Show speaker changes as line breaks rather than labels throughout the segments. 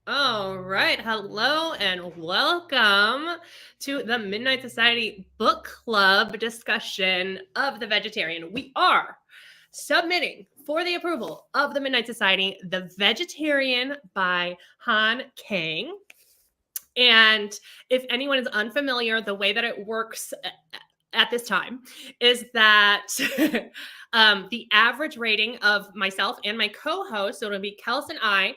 All right. Hello and welcome to the Midnight Society Book Club discussion of The Vegetarian. We are submitting for the approval of the Midnight Society, The Vegetarian by Han Kang. And if anyone is unfamiliar, the way that it works at this time is that the average rating of myself and my co-host, so it'll be Kelsey and I,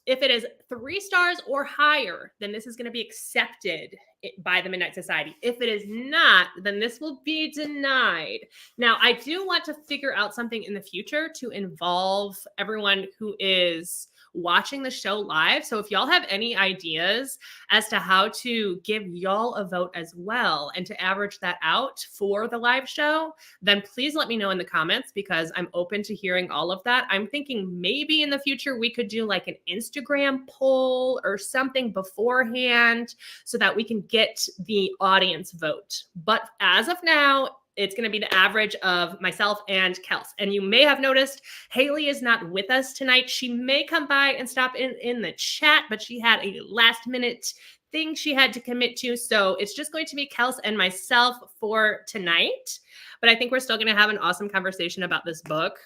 if it is 3 stars or higher, then this is going to be accepted by the Midnight Society. If it is not, then this will be denied. Now, I do want to figure out something in the future to involve everyone who is watching the show live. So if y'all have any ideas as to how to give y'all a vote as well and to average that out for the live show, then please let me know in the comments because I'm open to hearing all of that. I'm thinking maybe in the future we could do like an Instagram poll or something beforehand so that we can get the audience vote. But as of now, it's going to be the average of myself and Kels. And you may have noticed Haley is not with us tonight. She may come by and stop in the chat, but she had a last minute thing she had to commit to. So it's just going to be Kels and myself for tonight. But I think we're still going to have an awesome conversation about this book.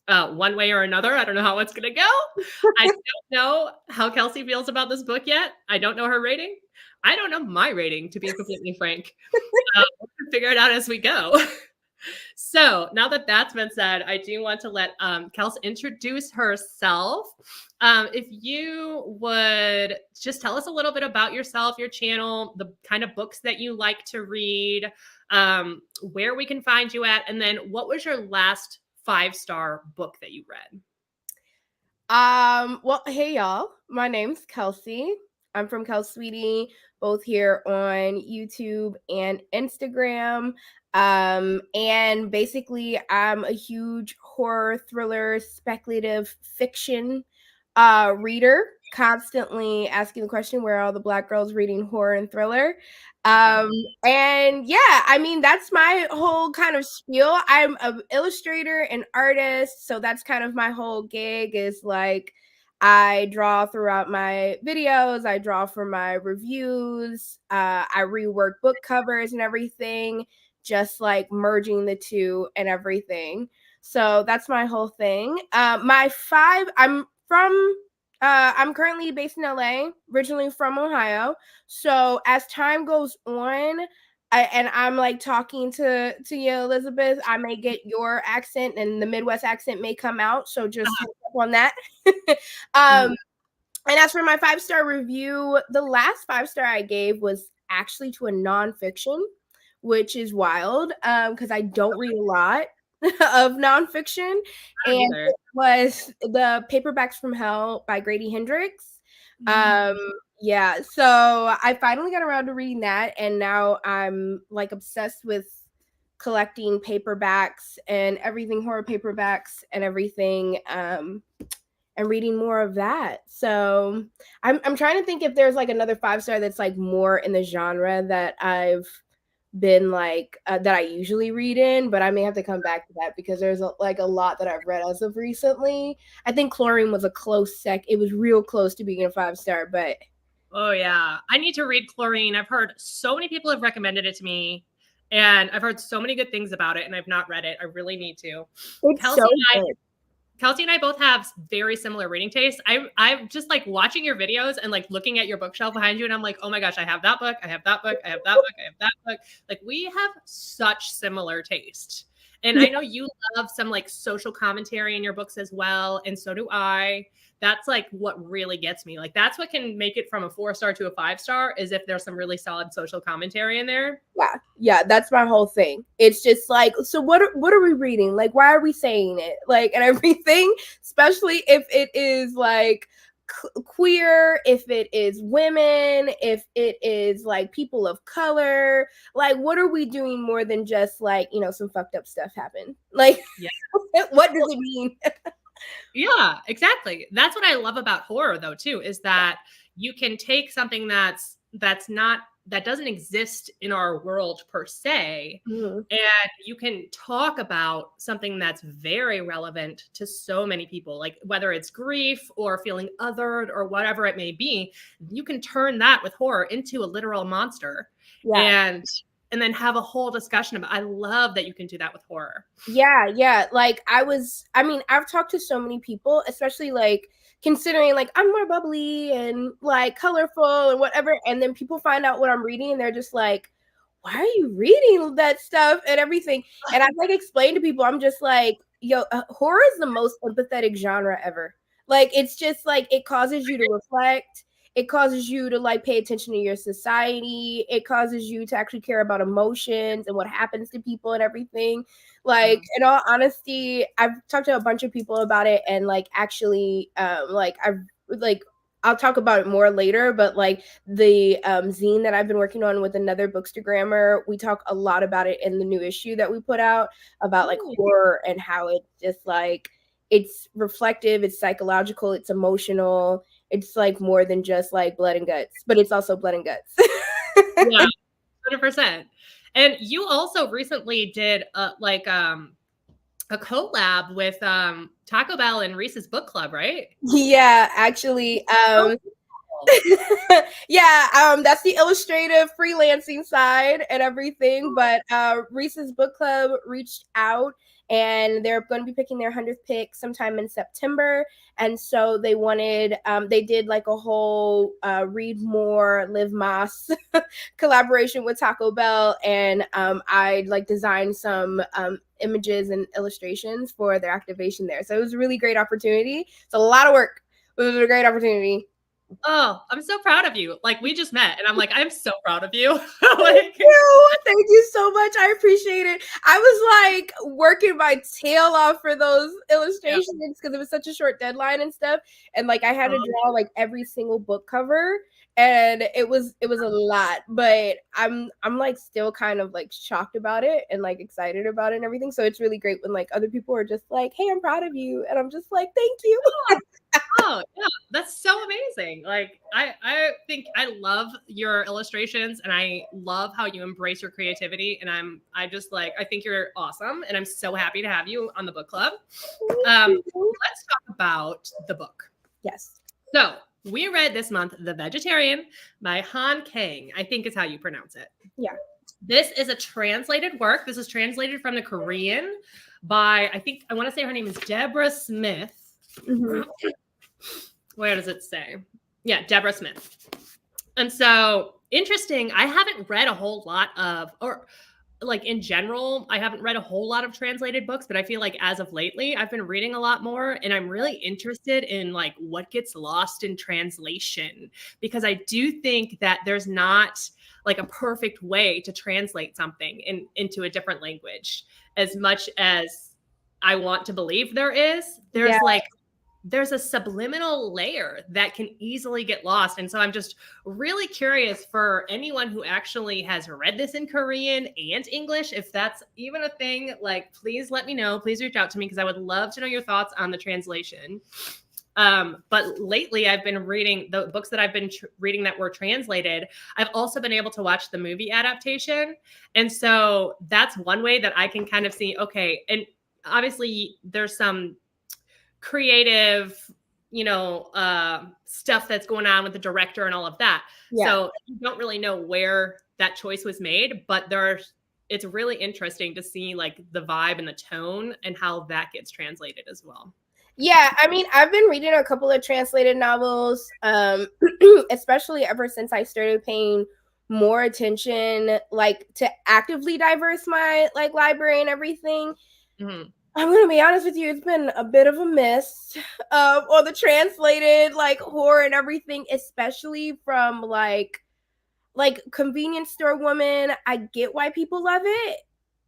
One way or another. I don't know how it's going to go. I don't know how Kelsey feels about this book yet. I don't know her rating. I don't know my rating, to be completely frank. We'll figure it out as we go. So now that that's been said, I do want to let Kels introduce herself. If you would just tell us a little bit about yourself, your channel, the kind of books that you like to read, where we can find you at, and then what was your last 5-star book that you read?
Well, hey y'all. My name's Kelsey. I'm from Kelsey, both here on YouTube and Instagram. And basically I'm a huge horror, thriller, speculative fiction reader, constantly asking the question, where are all the Black girls reading horror and thriller? And yeah, I mean, that's my whole kind of spiel. I'm an illustrator and artist, so that's kind of my whole gig is like, I draw throughout my videos, I draw for my reviews, I rework book covers and everything, just like merging the two and everything. So that's my whole thing. I'm currently based in LA, originally from Ohio. So as time goes on, I'm like talking to you, Elizabeth, I may get your accent and the Midwest accent may come out. So just heads up on that. And as for my 5-star review, the last 5-star I gave was actually to a nonfiction, which is wild because I don't read a lot of nonfiction. And it was The Paperbacks from Hell by Grady Hendrix. Yeah, so I finally got around to reading that, and now I'm like obsessed with collecting paperbacks and everything, horror paperbacks and everything, and reading more of that. So I'm trying to think if there's like another 5-star that's like more in the genre that I've been like that I usually read in, but I may have to come back to that because there's a lot that I've read as of recently. I think Chlorine was a close it was real close to being a 5-star, but
oh yeah, I need to read Chlorine. I've heard so many people have recommended it to me, and I've heard so many good things about it, and I've not read it. I really need to. Kelsey and I both have very similar reading tastes. I'm just like watching your videos and like looking at your bookshelf behind you, and I'm like, oh my gosh, I have that book, I have that book, I have that book, I have that book. Like we have such similar taste. And I know you love some like social commentary in your books as well, and so do I. That's like what really gets me. Like that's what can make it from a 4-star to a 5-star is if there's some really solid social commentary in there.
Yeah, that's my whole thing. It's just like, so what are we reading? Like, why are we saying it? Like, and everything, especially if it is like queer, if it is women, if it is like people of color, like what are we doing more than just like, you know, some fucked up stuff happened? Like, yeah. What does it mean?
Yeah, exactly. That's what I love about horror though too, is that you can take something that's not that doesn't exist in our world per se.
Mm-hmm.
And you can talk about something that's very relevant to so many people, like whether it's grief or feeling othered or whatever it may be. You can turn that with horror into a literal monster.
Yeah.
And then have a whole discussion about. I love that you can do that with horror.
Yeah. Like I've talked to so many people, especially like considering like I'm more bubbly and like colorful and whatever, and then people find out what I'm reading and they're just like, why are you reading that stuff and everything? And I've like explained to people, I'm just like, yo, horror is the most empathetic genre ever. Like it's just like it causes you to reflect. It causes you to like pay attention to your society. It causes you to actually care about emotions and what happens to people and everything. Like in all honesty, I've talked to a bunch of people about it, and like actually like I've like I'll talk about it more later, but like the zine that I've been working on with another bookstagrammer, we talk a lot about it in the new issue that we put out about like horror and how it's just like it's reflective, it's psychological, it's emotional. It's like more than just like blood and guts, but it's also blood and guts.
Yeah, 100%. And you also recently did a collab with Taco Bell and Reese's Book Club, right?
Yeah, actually. Yeah, that's the illustrative freelancing side and everything. But Reese's Book Club reached out and they're going to be picking their 100th pick sometime in September. And so they wanted, they did like a whole Read More, Live Más collaboration with Taco Bell. And I like designed some images and illustrations for their activation there. So it was a really great opportunity. It's a lot of work. It was a great opportunity.
Oh, I'm so proud of you. Like we just met and I'm like, I'm so proud of you.
Thank you so much. I appreciate it. I was like working my tail off for those illustrations because it was such a short deadline and stuff. And like I had to draw like every single book cover, and it was a lot, but I'm like still kind of like shocked about it and like excited about it and everything. So it's really great when like other people are just like, hey, I'm proud of you. And I'm just like, thank you.
Oh, yeah, that's so amazing. Like I think I love your illustrations and I love how you embrace your creativity, and I just like I think you're awesome and I'm so happy to have you on the book club. Let's talk about the book.
Yes.
So we read this month The Vegetarian by Han Kang, I think is how you pronounce it.
Yeah.
This is a translated work. This is translated from the Korean by, I want to say her name is Deborah Smith.
Mm-hmm.
Where does it say? Yeah, Deborah Smith. And so interesting. I haven't read a whole lot of, or like in general, I haven't read a whole lot of translated books, but I feel like as of lately, I've been reading a lot more, and I'm really interested in like what gets lost in translation, because I do think that there's not like a perfect way to translate something into a different language. As much as I want to believe there is, there's a subliminal layer that can easily get lost. And so I'm just really curious for anyone who actually has read this in Korean and English, if that's even a thing, like, please let me know. Please reach out to me because I would love to know your thoughts on the translation. But lately I've been reading the books that I've been reading that were translated. I've also been able to watch the movie adaptation. And so that's one way that I can kind of see, okay. And obviously there's some creative, stuff that's going on with the director and all of that. Yeah. So you don't really know where that choice was made, but it's really interesting to see like the vibe and the tone and how that gets translated as well.
Yeah, I mean, I've been reading a couple of translated novels, especially ever since I started paying more attention, like to actively diverse my like library and everything. Mm-hmm. I'm going to be honest with you, it's been a bit of a miss on the translated like horror and everything, especially from like Convenience Store Woman. I get why people love it,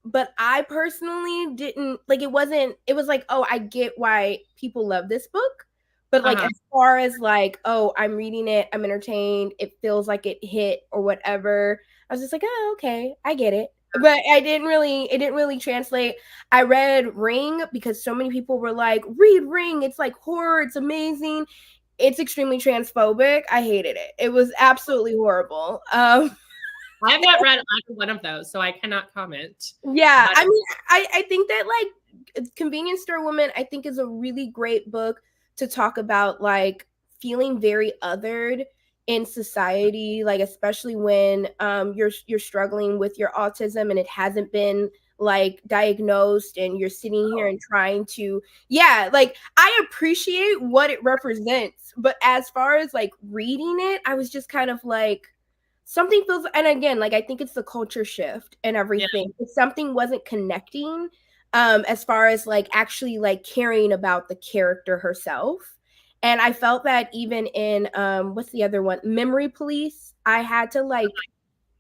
but I personally didn't like it was like, oh, I get why people love this book. But like as far as like, oh, I'm reading it, I'm entertained, it feels like it hit or whatever, I was just like, oh, okay, I get it. But it didn't really translate. I read Ring because so many people were like, read Ring. It's like horror. It's amazing. It's extremely transphobic. I hated it. It was absolutely horrible.
I have not read either one of those, so I cannot comment.
Yeah,
But
I mean, I think that like Convenience Store Woman, I think is a really great book to talk about like feeling very othered in society, like especially when you're struggling with your autism and it hasn't been like diagnosed and you're sitting here and trying to like I appreciate what it represents, but as far as like reading it, I was just kind of like something feels, and again, like I think it's the culture shift and everything. If something wasn't connecting as far as like actually like caring about the character herself. And I felt that even in what's the other one, Memory Police, I had to like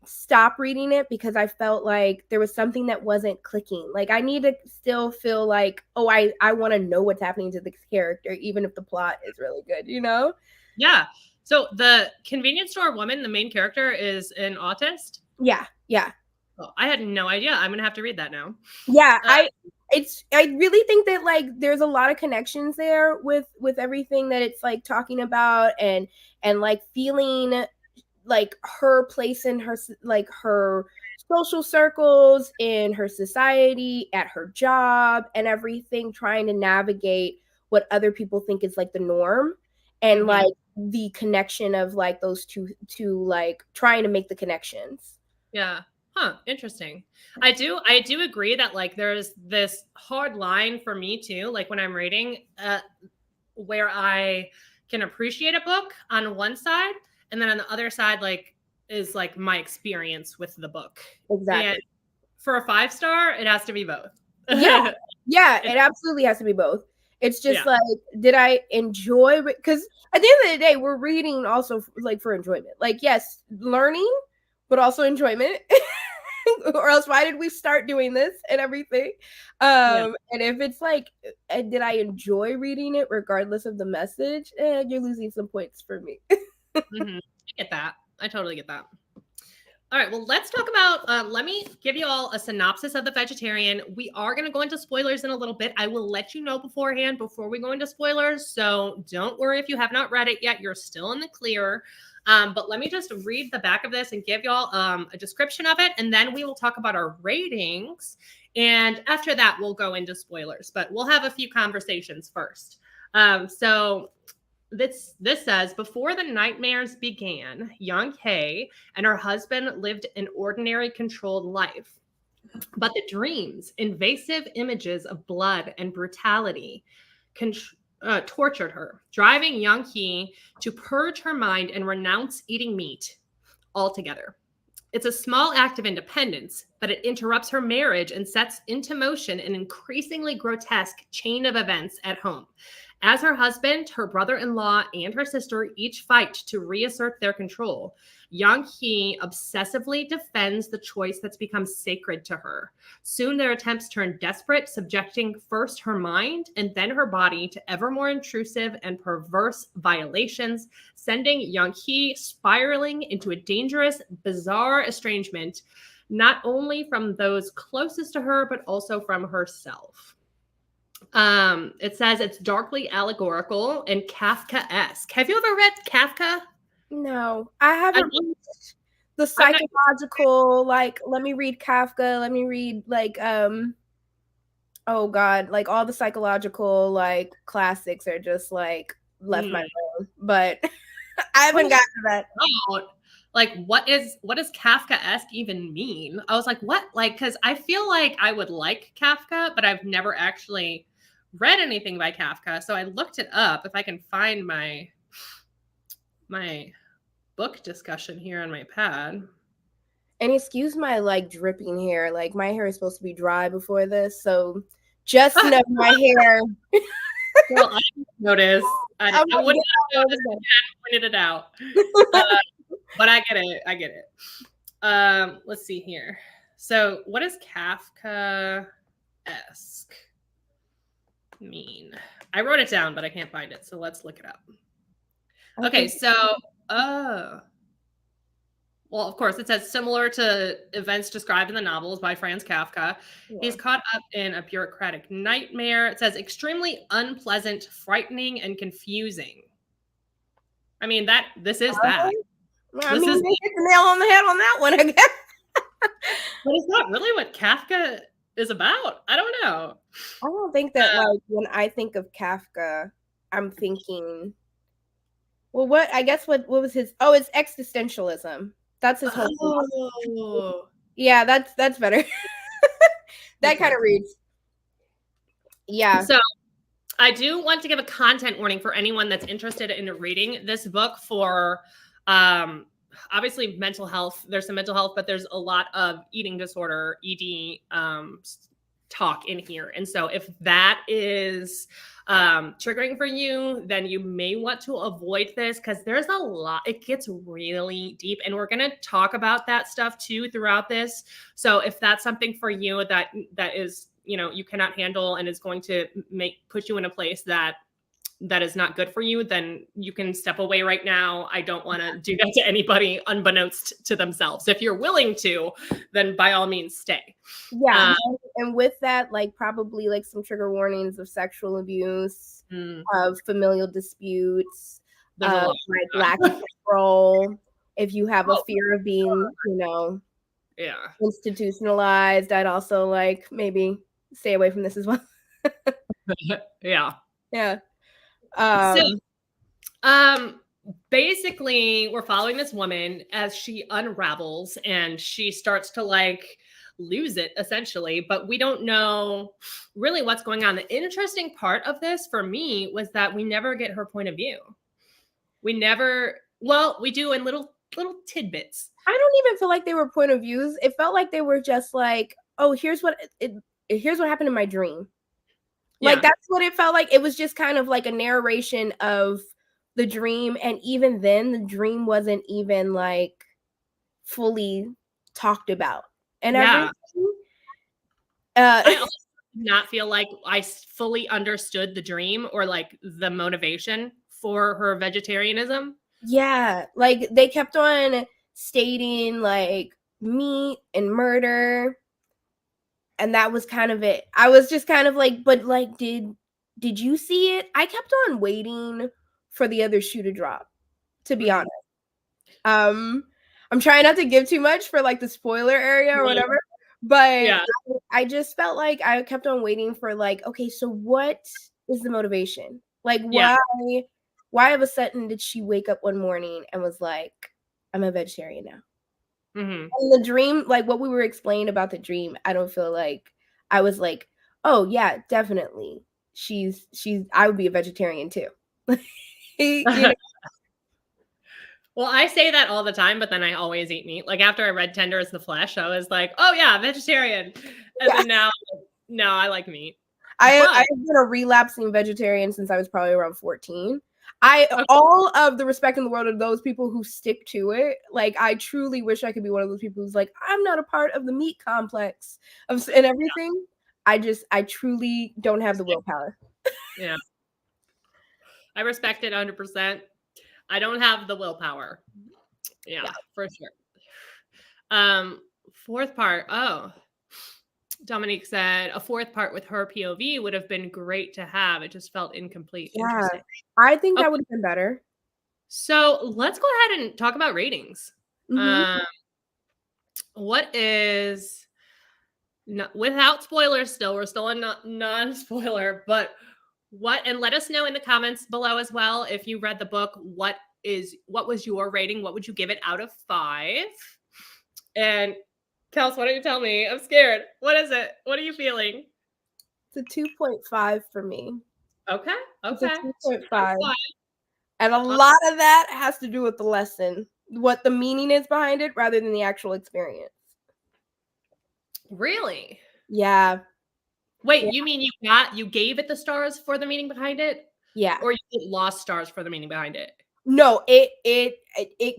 stop reading it because I felt like there was something that wasn't clicking. Like I need to still feel like, oh, I want to know what's happening to this character even if the plot is really good, you know?
yeah. So the Convenience Store Woman, the main character, is an autist.
Yeah.
Oh, I had no idea. I'm gonna have to read that now.
Yeah, I really think that like there's a lot of connections there with everything that it's like talking about, and like feeling like her place in her like her social circles, in her society, at her job, and everything, trying to navigate what other people think is like the norm, and like the connection of like those two like trying to make the connections.
Yeah. Huh. Interesting. I do agree that like there's this hard line for me too. Like when I'm reading, where I can appreciate a book on one side, and then on the other side, like is like my experience with the book.
Exactly.
And for a 5-star, it has to be both.
Yeah, it absolutely has to be both. It's just like, did I enjoy? Because at the end of the day, we're reading also like for enjoyment. Like, yes, learning, but also enjoyment. Or else, why did we start doing this and everything? And if it's like, did I enjoy reading it regardless of the message? You're losing some points for me.
I get that. I totally get that. All right, well, let's talk about, let me give you all a synopsis of The Vegetarian. We are going to go into spoilers in a little bit. I will let you know beforehand before we go into spoilers. So don't worry if you have not read it yet. You're still in the clear. But let me just read the back of this and give y'all a description of it. And then we will talk about our ratings. And after that, we'll go into spoilers. But we'll have a few conversations first. So this says, before the nightmares began, Yeong-hye and her husband lived an ordinary, controlled life. But the dreams, invasive images of blood and brutality, tortured her, driving Yeong-hye to purge her mind and renounce eating meat altogether. It's a small act of independence, but it interrupts her marriage and sets into motion an increasingly grotesque chain of events at home. As her husband, her brother-in-law, and her sister each fight to reassert their control, Yeong-hye obsessively defends the choice that's become sacred to her. Soon their attempts turn desperate, subjecting first her mind and then her body to ever more intrusive and perverse violations, sending Yeong-hye spiraling into a dangerous, bizarre estrangement, not only from those closest to her, but also from herself. It says it's darkly allegorical and Kafkaesque. Have you ever read Kafka?
No, I haven't read the psychological, like, let me read Kafka, let me read like oh god, like all the psychological like classics are just like left my brain. But I haven't gotten to that.
Like, what does Kafkaesque even mean? I was like, what? Like, because I feel like I would like Kafka, but I've never actually read anything by Kafka. So I looked it up. If I can find my book discussion here on my pad.
And excuse my like dripping hair. Like my hair is supposed to be dry before this, so just know my hair.
Well, I noticed. I wouldn't have noticed if I pointed it out. But I get it. Let's see here. So what does Kafkaesque mean? I wrote it down, but I can't find it. So let's look it up. Okay, so well, of course, it says similar to events described in the novels by Franz Kafka. Yeah. He's caught up in a bureaucratic nightmare. It says extremely unpleasant, frightening, and confusing. I mean, this is that.
I mean, they hit the nail on the head on that one, I guess.
But is that really what Kafka is about? I don't know.
I don't think that, like, when I think of Kafka, I'm thinking, well, what was his, it's existentialism. That's his whole thing. Yeah, that's better. That kind of reads. Yeah.
So I do want to give a content warning for anyone that's interested in reading this book for obviously mental health. There's some mental health, but there's a lot of eating disorder, ED talk in here. And so if that is triggering for you, then you may want to avoid this because there's a lot. It gets really deep, and we're going to talk about that stuff too throughout this. So if that's something for you that is, you cannot handle and is going to put you in a place that is not good for you, then you can step away right now. I don't want to do that to anybody unbeknownst to themselves. If you're willing to, then by all means stay.
Yeah. And with that, like, probably like some trigger warnings of sexual abuse, of familial disputes, like lack of control. If you have a fear of being, institutionalized, I'd also like maybe stay away from this as well.
Yeah. Basically, we're following this woman as she unravels and she starts to like lose it essentially, but we don't know really what's going on. The interesting part of this for me was that we never get her point of view. We do in little tidbits.
I don't even feel like they were point of views. It felt like they were just like, oh, here's what happened in my dream. Like, that's what it felt like. It was just kind of like a narration of the dream. And even then, the dream wasn't even like fully talked about. And everything.
I also did not feel like I fully understood the dream or like the motivation for her vegetarianism.
Yeah. Like, they kept on stating like meat and murder. And that was kind of it. I was just kind of like, but like, did you see it? I kept on waiting for the other shoe to drop, to be honest. I'm trying not to give too much for like the spoiler area or whatever, but I just felt like I kept on waiting for like, okay, so what is the motivation? Like, why of a sudden did she wake up one morning and was like, I'm a vegetarian now? And the dream, like what we were explaining about the dream, I don't feel like I was like, oh yeah, definitely. I would be a vegetarian too.
Well, I say that all the time, but then I always eat meat. Like after I read Tender as the Flesh, I was like, oh yeah, vegetarian. And then now, no, I like meat.
I've been a relapsing vegetarian since I was probably around 14. All of the respect in the world of those people who stick to it. Like, I truly wish I could be one of those people who's like, I'm not a part of the meat complex and everything. I truly don't have the willpower.
Yeah. I respect it 100%. I don't have the willpower. Yeah, for sure. Fourth part. Oh, Dominique said a fourth part with her POV would have been great to have. It just felt incomplete.
Yeah, I think that would have been better.
So let's go ahead and talk about ratings. What is, without spoilers still, we're still in non-spoiler, but and let us know in the comments below as well if you read the book, what was your rating? What would you give it out of 5? And Kels, why don't you tell me? I'm scared. What is it? What are you feeling?
It's a 2.5 for me.
Okay.
It's a 2.5. And a lot of that has to do with the lesson, what the meaning is behind it, rather than the actual experience.
Really?
Yeah.
Wait, you mean you gave it the stars for the meaning behind it?
Yeah.
Or you lost stars for the meaning behind it?
No, it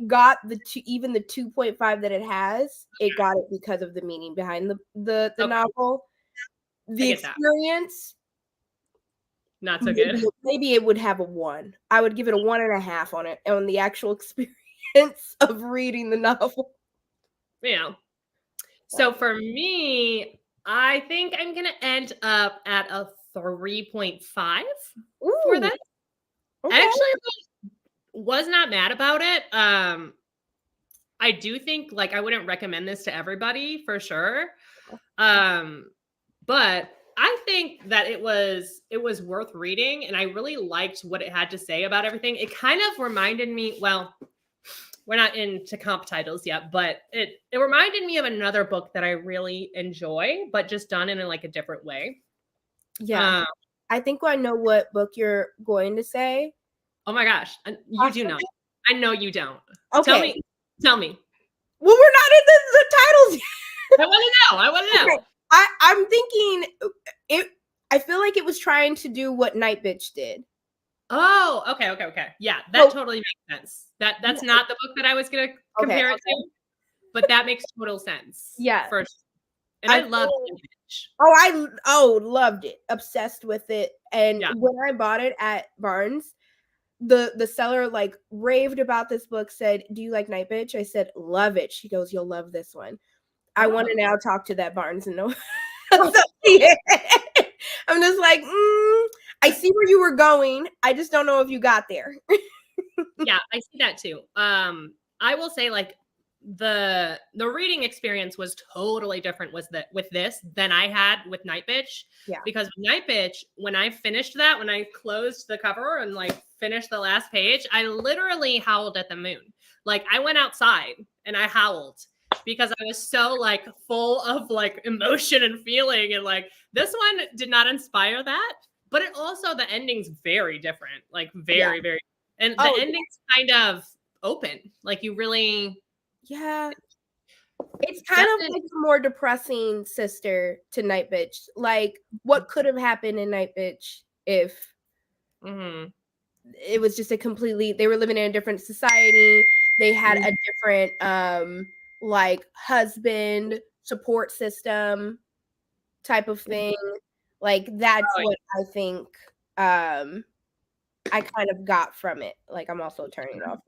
got even the 2.5 that it has. It got it because of the meaning behind the novel. The experience,
not so good.
Maybe it would have a 1. I would give it a 1.5 on it on the actual experience of reading the novel.
Yeah. So for me, I think I'm gonna end up at a 3.5 for that. Okay. Actually, was not mad about it. I do think like I wouldn't recommend this to everybody for sure. But I think that it was worth reading, and I really liked what it had to say about everything. It kind of reminded me, well, we're not into comp titles yet, but it reminded me of another book that I really enjoy, but just done in like a different way.
Yeah. I think I know what book you're going to say.
Oh my gosh, you do not. I know you don't.
Okay.
Tell me.
Well, we're not in the titles yet.
I want to know.
Okay. I'm thinking it. I feel like it was trying to do what Night Bitch did.
Oh, okay. Yeah, that totally makes sense. That's not the book that I was gonna compare it to, but that makes total sense.
Yeah.
First, and I love Night Bitch.
Oh, loved it, obsessed with it, and when I bought it at Barnes, the seller like raved about this book. Said, "Do you like Night Bitch?" I said, "Love it." She goes, "You'll love this one." I want to now talk to that Barnes and Noble. I'm just like, I see where you were going. I just don't know if you got there.
Yeah, I see that too. I will say like the reading experience was totally different with this than I had with Night Bitch.
Yeah.
Because with Night Bitch, when I finished that, when I closed the cover and like finished the last page, I literally howled at the moon. Like I went outside and I howled because I was so like full of like emotion and feeling, and like this one did not inspire that. But it also, the ending's very different, like very, and the ending's kind of open. Like you really,
it's kind of like a more depressing sister to Night Bitch. Like what could have happened in Night Bitch if it was just a completely, they were living in a different society. They had a different like husband support system type of thing. Like that's what I think I kind of got from it. Like I'm also turning off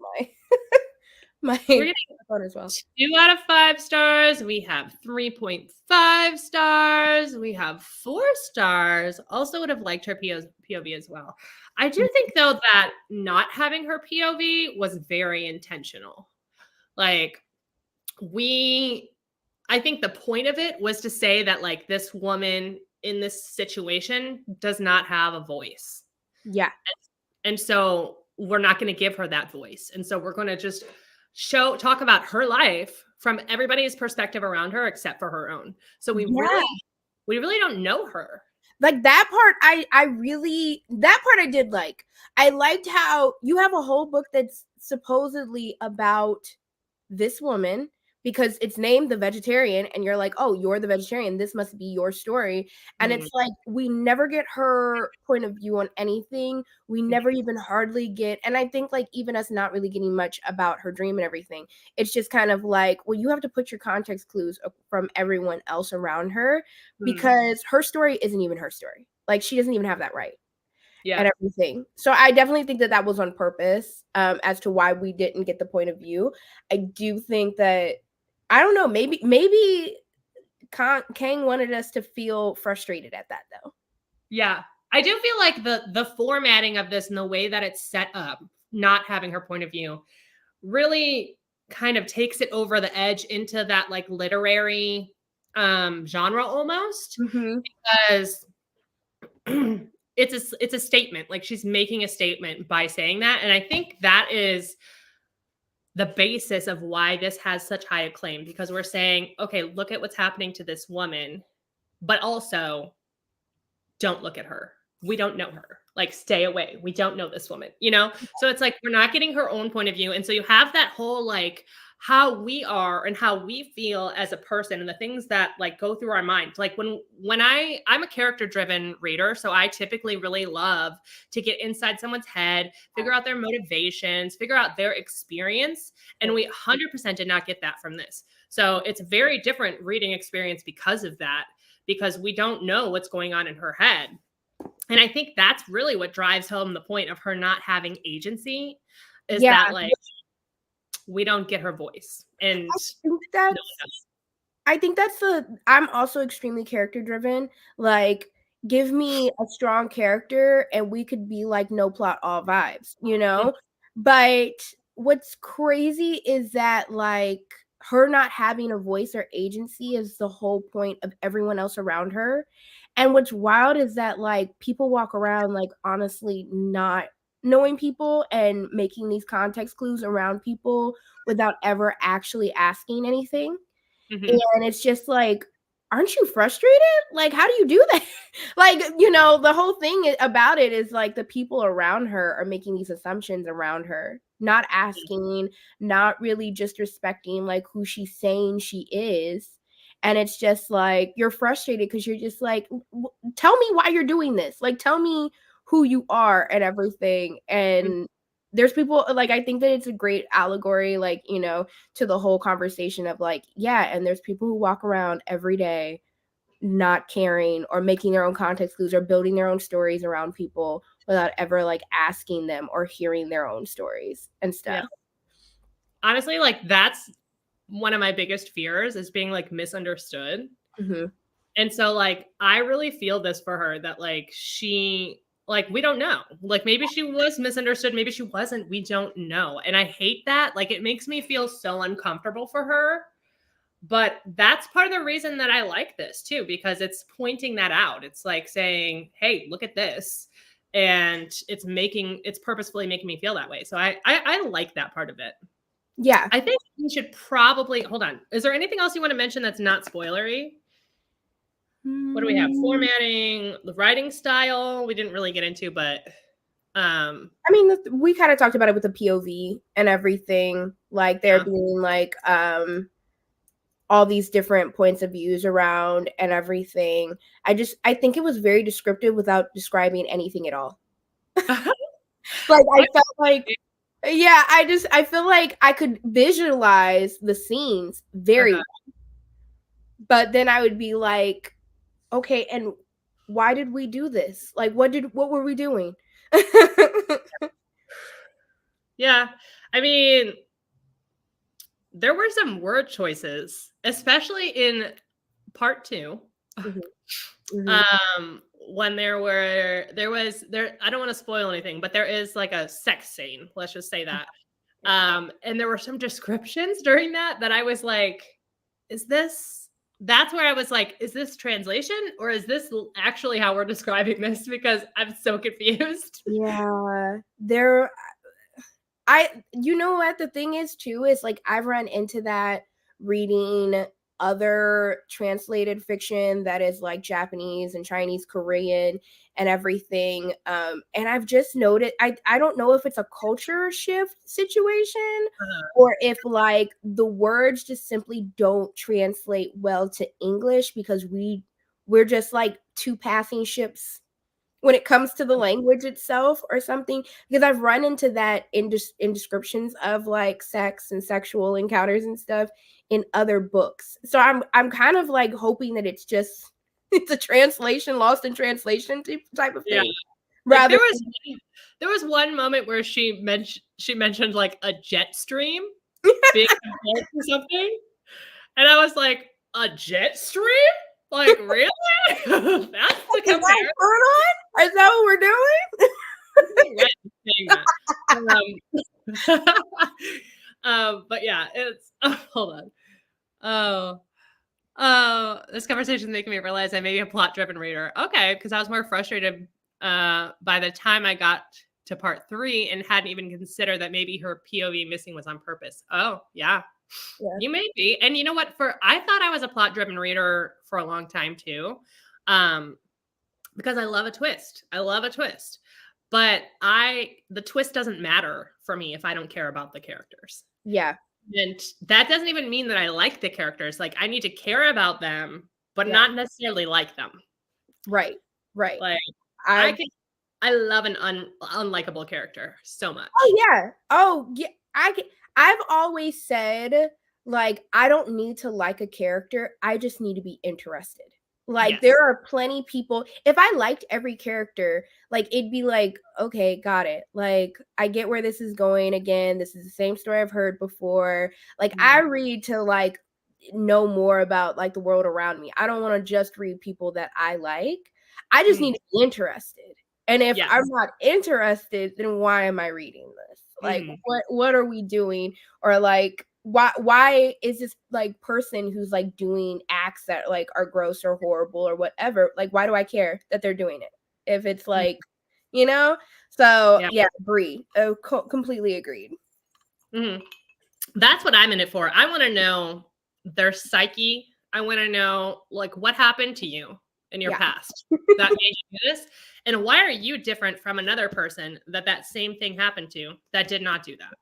my phone as well.
2 out of 5 stars. We have 3.5 stars. We have 4 stars. Also would have liked her POV as well. I do think though that not having her POV was very intentional. Like I think the point of it was to say that like this woman in this situation does not have a voice.
Yeah.
And so we're not going to give her that voice. And so we're going to just talk about her life from everybody's perspective around her except for her own. So we really don't know her.
Like that part that part I did like. I liked how you have a whole book that's supposedly about this woman because it's named The Vegetarian, and you're like, oh, you're the vegetarian, this must be your story. And it's like we never get her point of view on anything. We never even hardly get, and I think like even us not really getting much about her dream and everything, it's just kind of like, well, you have to put your context clues from everyone else around her because her story isn't even her story. Like she doesn't even have that right. And everything. So I definitely think that was on purpose as to why we didn't get the point of view. I do think that, I don't know, maybe Kang wanted us to feel frustrated at that though.
Yeah. I do feel like the formatting of this and the way that it's set up, not having her point of view, really kind of takes it over the edge into that like literary genre almost. Because it's a statement. Like she's making a statement by saying that. And I think that is the basis of why this has such high acclaim, because we're saying, okay, look at what's happening to this woman, but also don't look at her. We don't know her. Like stay away. We don't know this woman, you know? So it's like, we're not getting her own point of view. And so you have that whole, like, how we are and how we feel as a person and the things that like go through our mind. Like when I'm a character driven reader, so I typically really love to get inside someone's head, figure out their motivations, figure out their experience. And we 100% did not get that from this. So it's a very different reading experience because of that, because we don't know what's going on in her head. And I think that's really what drives home the point of her not having agency, is that like, we don't get her voice. And
I think that's I'm also extremely character driven. Like, give me a strong character and we could be like no plot, all vibes, you know? But what's crazy is that like her not having a voice or agency is the whole point of everyone else around her. And what's wild is that like people walk around like honestly not knowing people and making these context clues around people without ever actually asking anything.
Mhm.
And it's just like, aren't you frustrated? Like, how do you do that? Like, you know, the whole thing about it is like the people around her are making these assumptions around her, not asking, not really just respecting like who she's saying she is. And it's just like, you're frustrated because you're just like, tell me why you're doing this. Like, tell me who you are and everything. And there's people like, I think that it's a great allegory, like, you know, to the whole conversation of like, yeah, and there's people who walk around every day not caring or making their own context clues or building their own stories around people without ever like asking them or hearing their own stories and
Yeah.
stuff.
Honestly, like that's one of my biggest fears is being like misunderstood.
Mm-hmm.
And so like I really feel this for her that like she like we don't know. Like maybe she was misunderstood, maybe she wasn't. We don't know. And I hate that. Like it makes me feel so uncomfortable for her. But that's part of the reason that I like this too, because it's pointing that out. It's like saying, hey, look at this. And it's purposefully making me feel that way. So I like that part of it.
Yeah.
I think we should probably hold on. Is there anything else you want to mention that's not spoilery? What do we have? Formatting, the writing style. We didn't really get into, but
I mean, we kind of talked about it with the POV and everything, like there being like all these different points of views around and everything. I think it was very descriptive without describing anything at all. Like I felt like, yeah, I feel like I could visualize the scenes very well, but then I would be like, okay, and why did we do this? Like what were we doing?
Yeah. I mean, there were some word choices, especially in part 2.
Mhm. Mhm.
When there I don't want to spoil anything, but there is like a sex scene, let's just say that. And there were some descriptions during that I was like, that's where I was like, is this translation or is this actually how we're describing this? Because I'm so confused.
Yeah. You know what the thing is too is like I've run into that reading other translated fiction that is like Japanese and Chinese, Korean and everything. And I've just noted I don't know if it's a culture shift situation or if like the words just simply don't translate well to English because we're just like two passing ships when it comes to the language itself or something, because I've run into that in descriptions of like sex and sexual encounters and stuff in other books. So I'm kind of like hoping that it's just it's a translation lost in translation type of
Yeah.
thing.
Like
Rather
there was one moment where she mentioned like a jet stream being built or something. And I was like, a jet stream? Like, really? That's the comparison.
is that what we're doing?
But yeah, it's hold on. This conversation is making me realize I may be a plot-driven reader. Okay, because I was more frustrated by the time I got to part 3 and hadn't even considered that maybe her POV missing was on purpose. Oh, yeah. You may be. And you know what? I thought I was a plot-driven reader for a long time too. Because I love a twist. I love a twist. But the twist doesn't matter for me if I don't care about the characters.
Yeah.
And that doesn't even mean that I like the characters. Like I need to care about them, but not necessarily like them.
Right. Right.
Like I love an unlikable character so much.
Oh yeah. I've always said like I don't need to like a character. I just need to be interested. Like there are plenty people. If I liked every character, like it'd be like, okay, got it. Like I get where this is going again. This is the same story I've heard before. Like I read to like know more about like the world around me. I don't want to just read people that I like. I just need to be interested. And if I'm not interested, then why am I reading this? Like,
Mhm.
what are we doing? Or like, why is this like person who's like doing acts that like are gross or horrible or whatever, like why do I care that they're doing it if it's like, you know? So
Yeah.
yeah, Brie, completely agreed.
Mhm. That's what I'm in it for. I want to know their psyche. I want to know like what happened to you in your
Yeah.
past that made you do this, and why are you different from another person that same thing happened to that did not do that.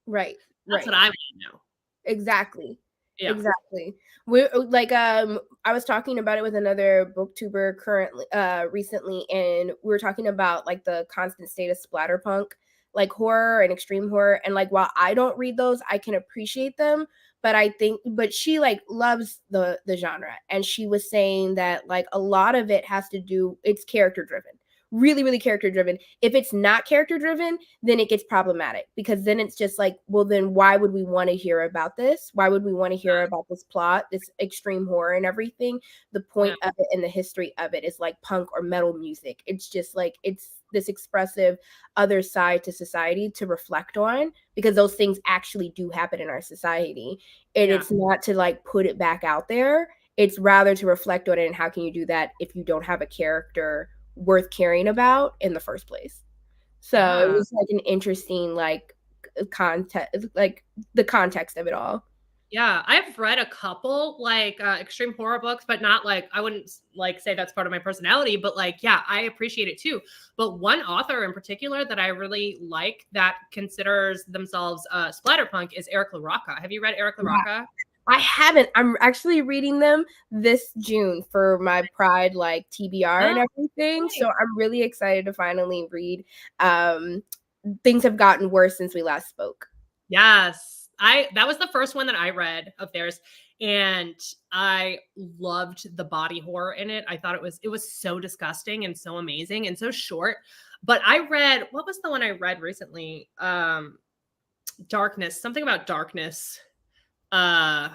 Right.
That's
Right.
what I want to know.
Exactly.
Yeah.
Exactly. We like I was talking about it with another booktuber currently recently, and we were talking about like the constant state of splatterpunk, like horror and extreme horror, and like while I don't read those, I can appreciate them, but she like loves the genre, and she was saying that like a lot of it has to do, it's character driven. Really, really character driven. If it's not character driven, then it gets problematic, because then it's just like, well, then why would we want to hear about this? Why would we want to hear about this plot, this extreme horror and everything? The
Yeah.
point of it and the history of it is like punk or metal music. It's just like, it's this expressive other side to society to reflect on, because those things actually do happen in our society. And
Yeah.
it's not to like put it back out there. It's rather to reflect on it. And how can you do that if you don't have a character worth caring about in the first place? So it
Yeah.
was like an interesting like context, like the context of it all.
Yeah, I've read a couple like extreme horror books, but not like, I wouldn't like say that's part of my personality, but like, yeah, I appreciate it too. But one author in particular that I really like that considers themselves splatterpunk is Eric LaRocca. Have you read Eric LaRocca?
I haven't. I'm actually reading them this June for my Pride like TBR and
Oh,
everything.
nice.
So I'm really excited to finally read. Things have gotten worse since we last spoke.
Yes. That was the first one that I read of theirs, and I loved the body horror in it. I thought it was so disgusting and so amazing and so short. But I read, what was the one I read recently? Darkness, something about darkness. Uh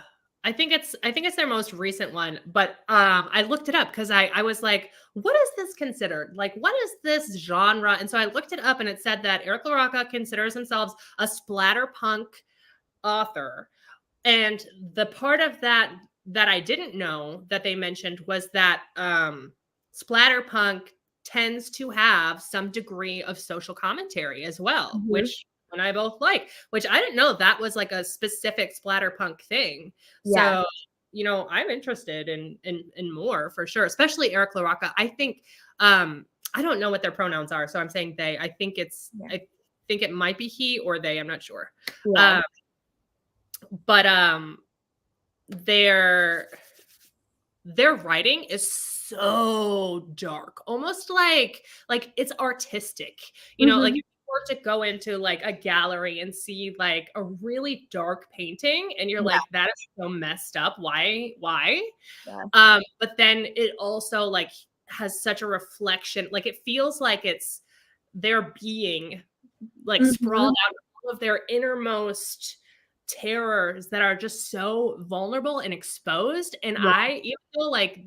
I think it's their most recent one, but I looked it up because I was like, what is this considered? Like, what is this genre? And so I looked it up, and it said that Eric LaRocca considers themselves a splatterpunk author. And the part of that I didn't know that they mentioned was that splatterpunk tends to have some degree of social commentary as well,
Mhm.
which and I both like, which I didn't know that was like a specific splatterpunk thing.
Yeah.
So, I'm interested in more for sure, especially Eric LaRocca. I think I don't know what their pronouns are, so I'm saying they.
Yeah.
I think it might be he or they, I'm not sure.
Yeah.
But their their writing is so dark, almost like it's artistic. Like if
Mhm.
you were to go into like a gallery and see like a really dark painting, and you're
Yeah.
like, that is so messed up, why?
Yeah.
But then it also like has such a reflection, like it feels like it's their being like sprawled
Mhm.
out all of their innermost terrors that are just so vulnerable and exposed. And
Yeah.
I even feel like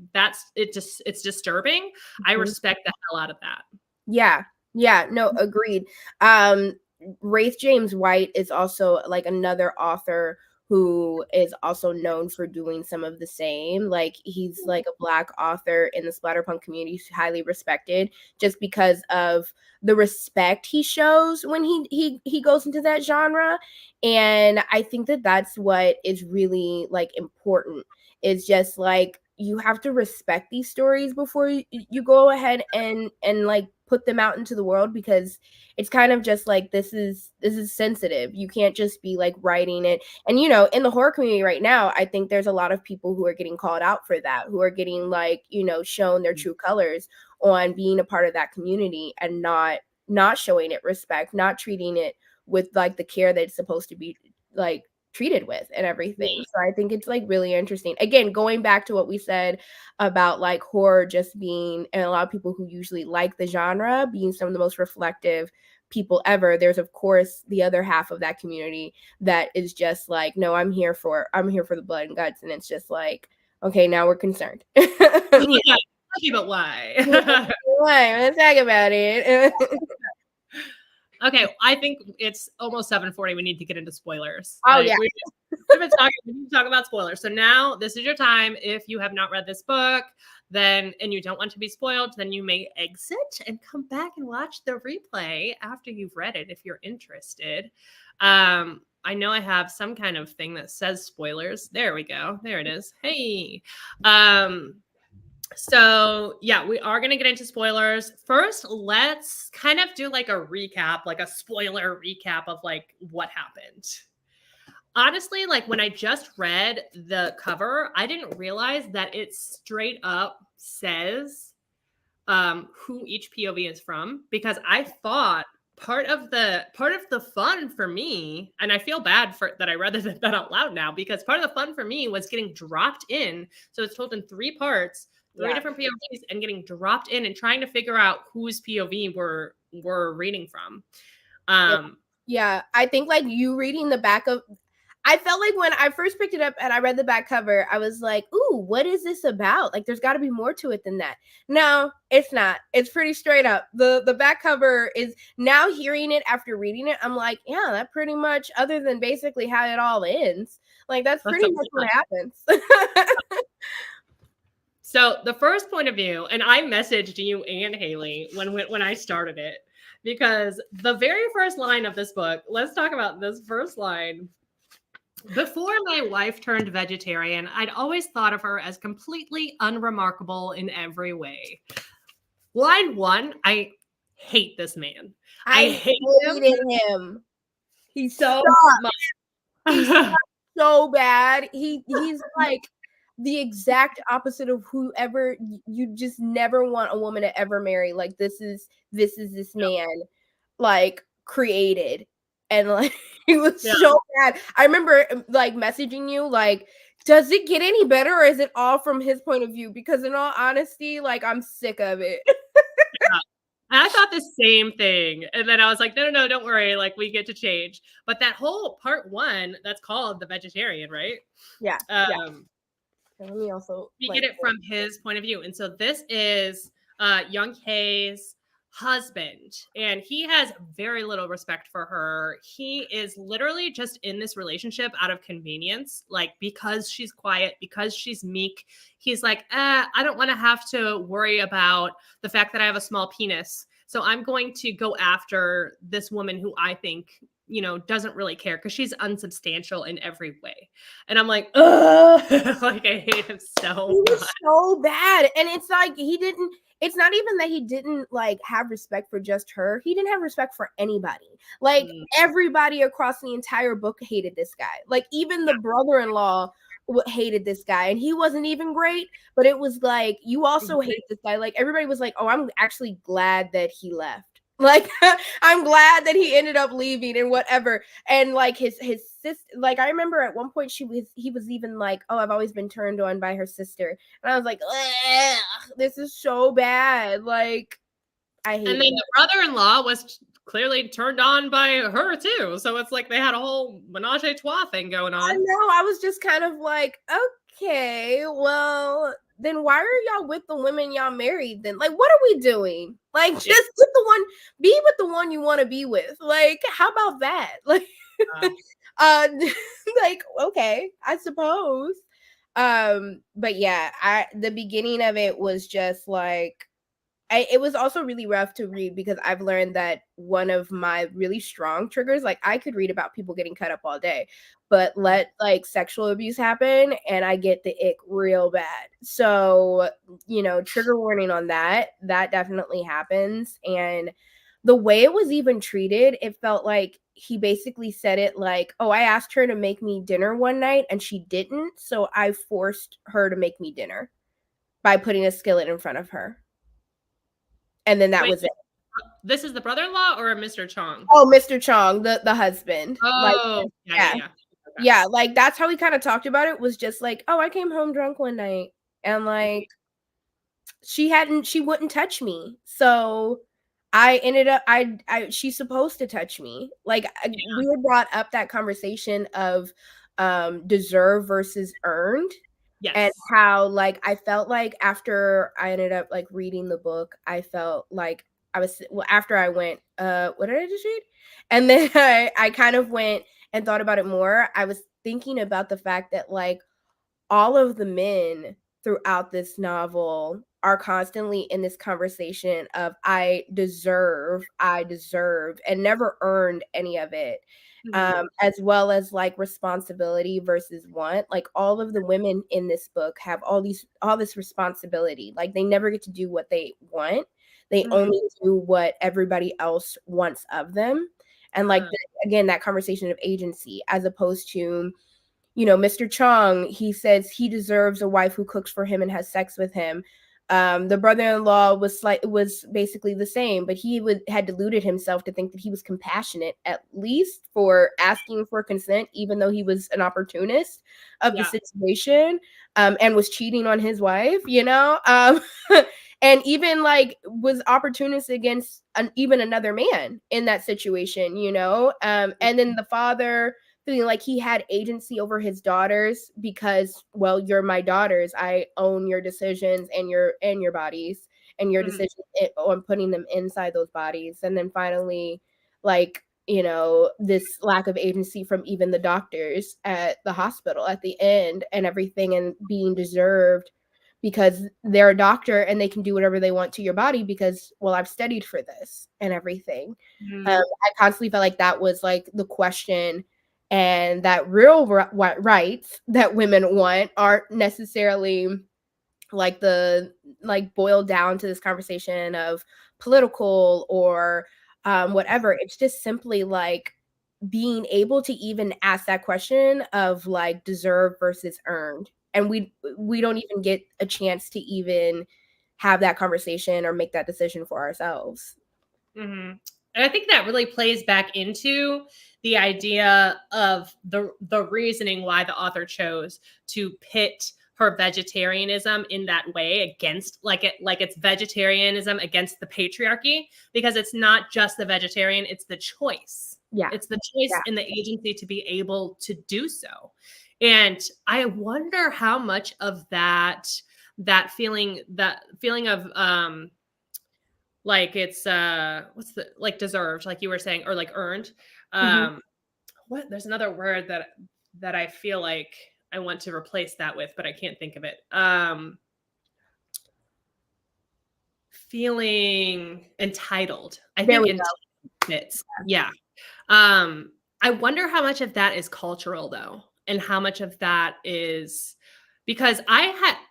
it's disturbing. I
Mhm.
respect the hell out of that.
Yeah. Yeah. No, agreed. Um, Wraith James White is also like another author who is also known for doing some of the same. Like he's like a Black author in the splatterpunk community, he's highly respected just because of the respect he shows when he goes into that genre. And I think that that's what is really like important, is just like you have to respect these stories before you go ahead and like put them out into the world, because it's kind of just like, this is sensitive. You can't just be like writing it. And in the horror community right now, I think there's a lot of people who are getting called out for that, who are getting like shown their true colors on being a part of that community, and not showing it respect, not treating it with like the care that it's supposed to be like treated with and everything. So I think it's like really interesting. Again, going back to what we said about like horror just being, and a lot of people who usually like the genre being some of the most reflective people ever, there's of course the other half of that community that is just like, no, I'm here for the blood and guts. And it's just like, okay, now we're concerned.
Okay, but why?
Why? Let's talk about it.
Okay, I think it's almost 7:40. We need to get into spoilers.
Oh,
Like,
yeah.
we've been talking. We need to talk about spoilers. So now this is your time. If you have not read this book, then and you don't want to be spoiled, then you may exit and come back and watch the replay after you've read it if you're interested. I know I have some kind of thing that says spoilers. There we go. There it is. Hey. So yeah, we are going to get into spoilers. First, let's kind of do like a recap, like a spoiler recap of like what happened. Honestly, like when I just read the cover, I didn't realize that it straight up says who each POV is from, because I thought part of the fun for me, and I feel bad for that I read that out loud now, because part of the fun for me was getting dropped in. So it's told in 3 parts, 3 different POVs, and getting dropped in and trying to figure out whose POV we're reading from.
Yeah, I think like you reading the back of, I felt like when I first picked it up and I read the back cover, I was like, ooh, what is this about? Like, there's got to be more to it than that. No, it's not. It's pretty straight up. The back cover is, now hearing it after reading it, I'm like, yeah, that pretty much, other than basically how it all ends, like that's pretty much what happens.
So the first point of view, and I messaged you and Haley when I started it, because the very first line of this book, let's talk about this first line. Before my wife turned vegetarian, I'd always thought of her as completely unremarkable in every way. Line 1, I hate this man. I hated
him. He's
so much.
He's so bad. He's like the exact opposite of whoever you just never want a woman to ever marry. Like this is this man like created, and like he was so bad. I remember like messaging you like, does it get any better, or is it all from his point of view? Because in all honesty, like I'm sick of it.
Yeah. I thought the same thing. And then I was like, no, don't worry. Like, we get to change. But that whole part 1, that's called The Vegetarian, right?
Yeah. Let me also
get it from his point of view. And so this is Yeong-hye's husband, and he has very little respect for her. He is literally just in this relationship out of convenience, like because she's quiet, because she's meek. He's like, I don't want to have to worry about the fact that I have a small penis, so I'm going to go after this woman who I think, you know, doesn't really care because she's unsubstantial in every way. And I'm like, ugh, like I hate him so much.
So bad. And it's like it's not even that he didn't like have respect for just her. He didn't have respect for anybody. Like everybody across the entire book hated this guy. Like even the brother-in-law hated this guy, and he wasn't even great, but it was like, you also hate this guy. Like everybody was like, oh, I'm actually glad that he left. Like I'm glad that he ended up leaving and whatever. And like his sister, like I remember at one point he was even like, oh, I've always been turned on by her sister, and I was like, this is so bad. Like I hate.
And then the brother-in-law was clearly turned on by her too, so it's like they had a whole menage a trois thing going on.
I know. I was just kind of like, okay, well then why are y'all with the women y'all married then? Like, what are we doing? Like, just be with the one you want to be with. Like, how about that? Like, like, okay, I suppose. But yeah, the beginning of it was just like, it was also really rough to read, because I've learned that one of my really strong triggers, like I could read about people getting cut up all day, but let like sexual abuse happen and I get the ick real bad. So, you know, trigger warning on that. That definitely happens. And the way it was even treated, it felt like he basically said it like, oh, I asked her to make me dinner one night and she didn't, so I forced her to make me dinner by putting a skillet in front of her. And then that was it.
This is the brother-in-law or Mr. Chong?
Oh, Mr. Chong, the husband.
Oh,
like, yeah. Like that's how we kind of talked about it, was just like, oh, I came home drunk one night and like she wouldn't touch me. So I ended up, she's supposed to touch me. Like we had brought up that conversation of deserve versus earned. Yes. And how like I felt like after I ended up like reading the book, I felt like after I went, what did I just read? And then I kind of went and thought about it more. I was thinking about the fact that like all of the men throughout this novel are constantly in this conversation of I deserve, and never earned any of it. As well as like responsibility versus want. Like all of the women in this book have all this responsibility. Like they never get to do what they want. They only do what everybody else wants of them. And like again, that conversation of agency, as opposed to, you know, Mr. Chung, he says he deserves a wife who cooks for him and has sex with him. The brother-in-law was basically the same, but he had deluded himself to think that he was compassionate, at least for asking for consent, even though he was an opportunist of the situation, and was cheating on his wife, you know, and even like was opportunist against even another man in that situation, you know, and then the father feeling like he had agency over his daughters because, well, you're my daughters. I own your decisions and your bodies and your decisions on putting them inside those bodies. And then finally, like, you know, this lack of agency from even the doctors at the hospital at the end and everything, and being deserved because they're a doctor and they can do whatever they want to your body because, well, I've studied for this and everything. I constantly felt like that was like the question, and that real rights that women want aren't necessarily like boiled down to this conversation of political or whatever. It's just simply like being able to even ask that question of like deserved versus earned, and we don't even get a chance to even have that conversation or make that decision for ourselves.
And I think that really plays back into the idea of the reasoning why the author chose to pit her vegetarianism in that way against it's vegetarianism against the patriarchy, because it's not just the vegetarian, it's the choice.
Yeah.
It's the choice and the agency to be able to do so. And I wonder how much of that feeling of like it's what's the like deserved, like you were saying, or like earned. What, there's another word that I feel like I want to replace that with, but I can't think of it. Feeling entitled. I think entitled fits. Yeah. I wonder how much of that is cultural though, and how much of that is because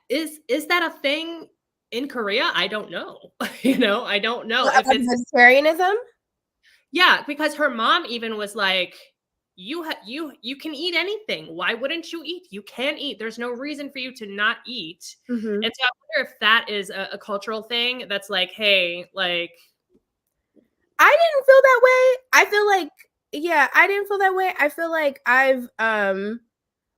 is that a thing in Korea? I don't know. You know, I don't know if it's
vegetarianism.
Yeah, because her mom even was like, you can eat anything. Why wouldn't you eat? You can eat. There's no reason for you to not eat. And so I wonder if that is a cultural thing that's like, hey, like,
I didn't feel that way. I feel like, yeah, I didn't feel that way. I feel like I've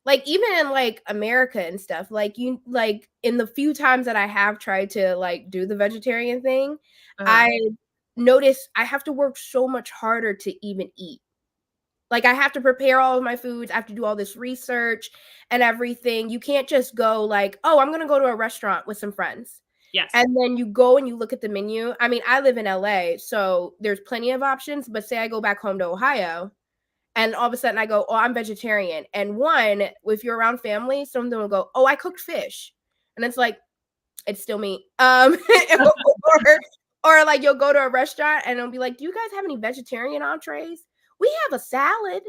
like even in like America and stuff, like you like in the few times that I have tried to like do the vegetarian thing, I notice I have to work so much harder to even eat. Like I have to prepare all of my foods, I have to do all this research and everything. You can't just go like, oh, I'm gonna go to a restaurant with some friends.
yes.
And then you go and you look at the menu. I mean, I live in LA, so there's plenty of options, but say I go back home to Ohio and all of a sudden I go, oh, I'm vegetarian. And one, if you're around family, some of them will go, oh, I cooked fish. And it's like, it's still meat. Or like you'll go to a restaurant and it'll be like, do you guys have any vegetarian entrees? We have a salad.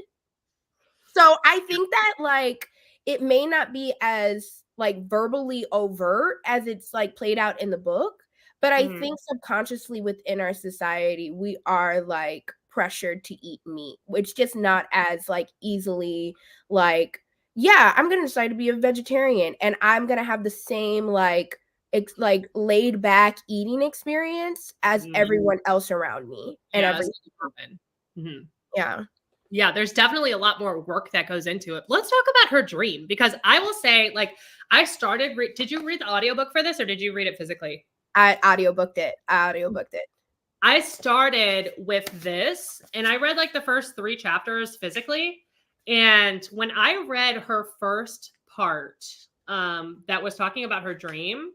So I think that like it may not be as like verbally overt as it's like played out in the book, but I think subconsciously within our society we are like pressured to eat meat, which just not as like easily like, yeah, I'm gonna decide to be a vegetarian and I'm gonna have the same like like laid back eating experience as everyone else around me and everything.
Yeah, there's definitely a lot more work that goes into it. Let's talk about her dream, because I will say, like, I started did you read the audiobook for this, or did you read it physically?
I audiobooked it.
I started with this and I read like the first 3 chapters physically. And when I read her first part that was talking about her dream,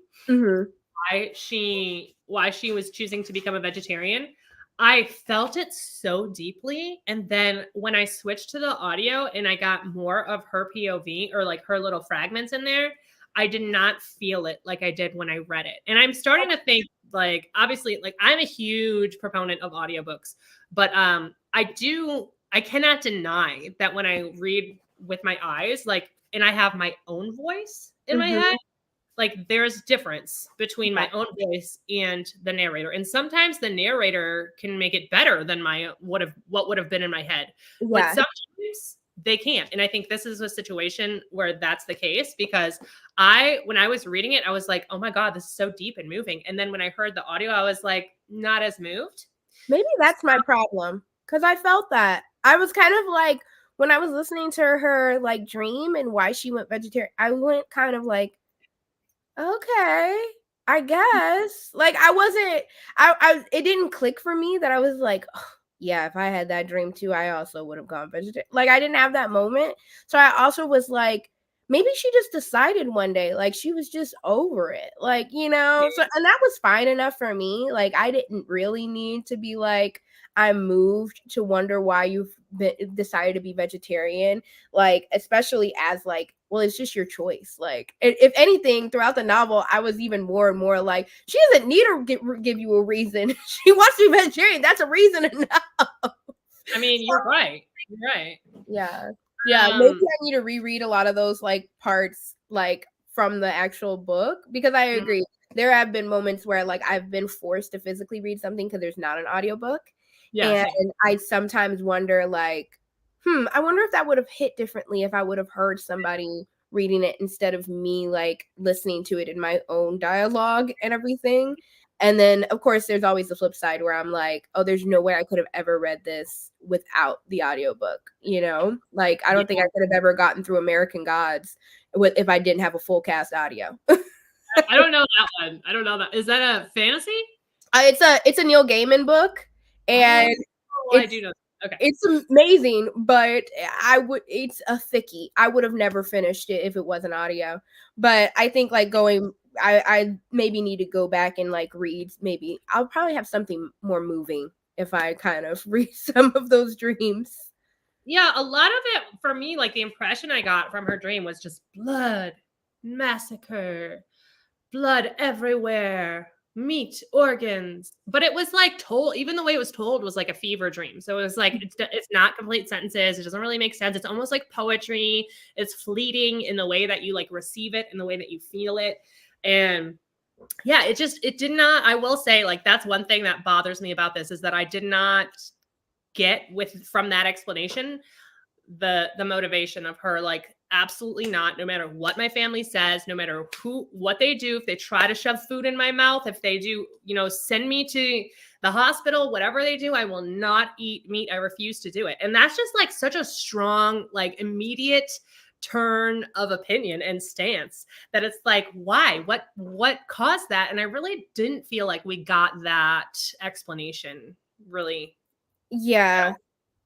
she why she was choosing to become a vegetarian, I felt it so deeply. And then when I switched to the audio and I got more of her POV or like her little fragments in there, I did not feel it like I did when I read it. And I'm starting to think, like, obviously, like, I'm a huge proponent of audiobooks, but I cannot deny that when I read with my eyes, like, and I have my own voice in my head, like, there's difference between my own voice and the narrator. And sometimes the narrator can make it better than what would have been in my head. But sometimes they can't. And I think this is a situation where that's the case, because when I was reading it, I was like, oh my God, this is so deep and moving. And then when I heard the audio, I was like, not as moved.
Maybe that's my problem, because I felt that. I was kind of like, when I was listening to her like dream and why she went vegetarian, I went kind of like, okay, I guess. Like, it didn't click for me that I was like, oh, yeah, if I had that dream too, I also would have gone vegetarian. Like, I didn't have that moment. So I also was like, maybe she just decided one day, like, she was just over it. Like, you know, so, and that was fine enough for me. Like, I didn't really need to be like, I'm moved to wonder why you've decided to be vegetarian. Like, especially as like, well, it's just your choice. Like, if anything, throughout the novel, I was even more and more like, she doesn't need to give you a reason. She wants to be vegetarian. That's a reason enough.
I mean, you're right. You're right.
Yeah. Yeah. Maybe I need to reread a lot of those like parts like from the actual book, because I agree. There have been moments where like I've been forced to physically read something because there's not an audiobook. Yeah. And I sometimes wonder like, I wonder if that would have hit differently if I would have heard somebody reading it instead of me like listening to it in my own dialogue and everything. And then of course there's always the flip side where I'm like, oh, there's no way I could have ever read this without the audiobook, you know? Like, I don't think I could have ever gotten through American Gods if I didn't have a full cast audio.
I don't know that one. I don't know that. Is that a fantasy?
It's a Neil Gaiman book, and
I do know. Okay.
It's amazing, but it's a thickie. I would have never finished it if it wasn't audio. But I think like I maybe need to go back and like read. Maybe I'll probably have something more moving if I kind of read some of those dreams.
Yeah, a lot of it for me, like the impression I got from her dream was just blood, massacre, blood everywhere, meat, organs. But it was like told, even the way it was told was like a fever dream. So it was like, it's not complete sentences. It doesn't really make sense. It's almost like poetry. It's fleeting in the way that you like receive it, in the way that you feel it. And yeah, it did not, I will say, like, that's one thing that bothers me about this, is that I did not get from that explanation the motivation of her like, absolutely not, no matter what my family says, no matter what they do, if they try to shove food in my mouth, if they do, send me to the hospital, whatever they do, I will not eat meat. I refuse to do it. And that's just like such a strong, like, immediate turn of opinion and stance that it's like, why, what caused that? And I really didn't feel like we got that explanation really.
Yeah.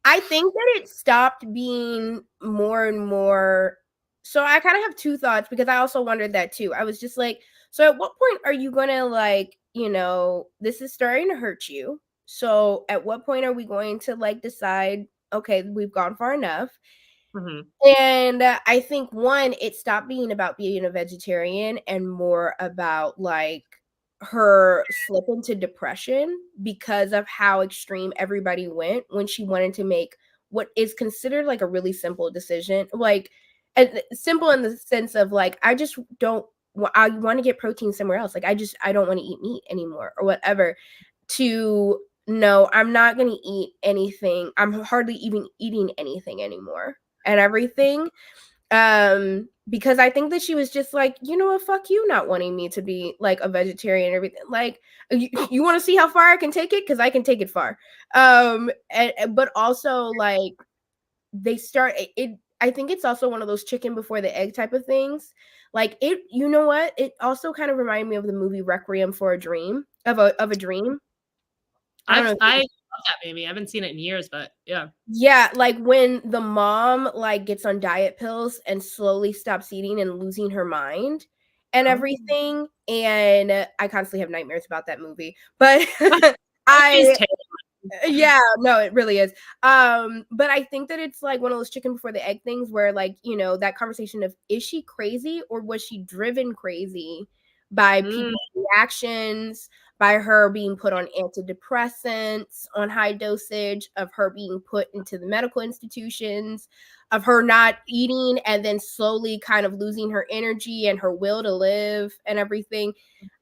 I think that it stopped being more and more. So I kind of have two thoughts, because I also wondered that too. I was just like, so at what point are you going to like, this is starting to hurt you. So at what point are we going to like decide, okay, we've gone far enough? Mm-hmm. And I think it stopped being about being a vegetarian and more about like her slip into depression because of how extreme everybody went when she wanted to make what is considered like a really simple decision, like simple in the sense of like, I just don't, I want to get protein somewhere else. Like, I don't want to eat meat anymore or whatever, to no, I'm not going to eat anything. I'm hardly even eating anything anymore and everything. Because I think that she was just like, you know what, fuck you not wanting me to be like a vegetarian and everything. Like, you want to see how far I can take it? Because I can take it far. But also like they start it. I think it's also one of those chicken before the egg type of things. Like it, you know what? It also kind of reminded me of the movie Requiem for a Dream, of a Dream.
I love that movie. I haven't seen it in years, but yeah.
Yeah, like when the mom like gets on diet pills and slowly stops eating and losing her mind. and
Oh.
everything. And I constantly have nightmares about that movie. But
She's
yeah, no, it really is. But I think that it's like one of those chicken before the egg things where, like, you know, that conversation of, is she crazy or was she driven crazy by people's reactions, by her being put on antidepressants on high dosage, of her being put into the medical institutions, of her not eating and then slowly kind of losing her energy and her will to live and everything.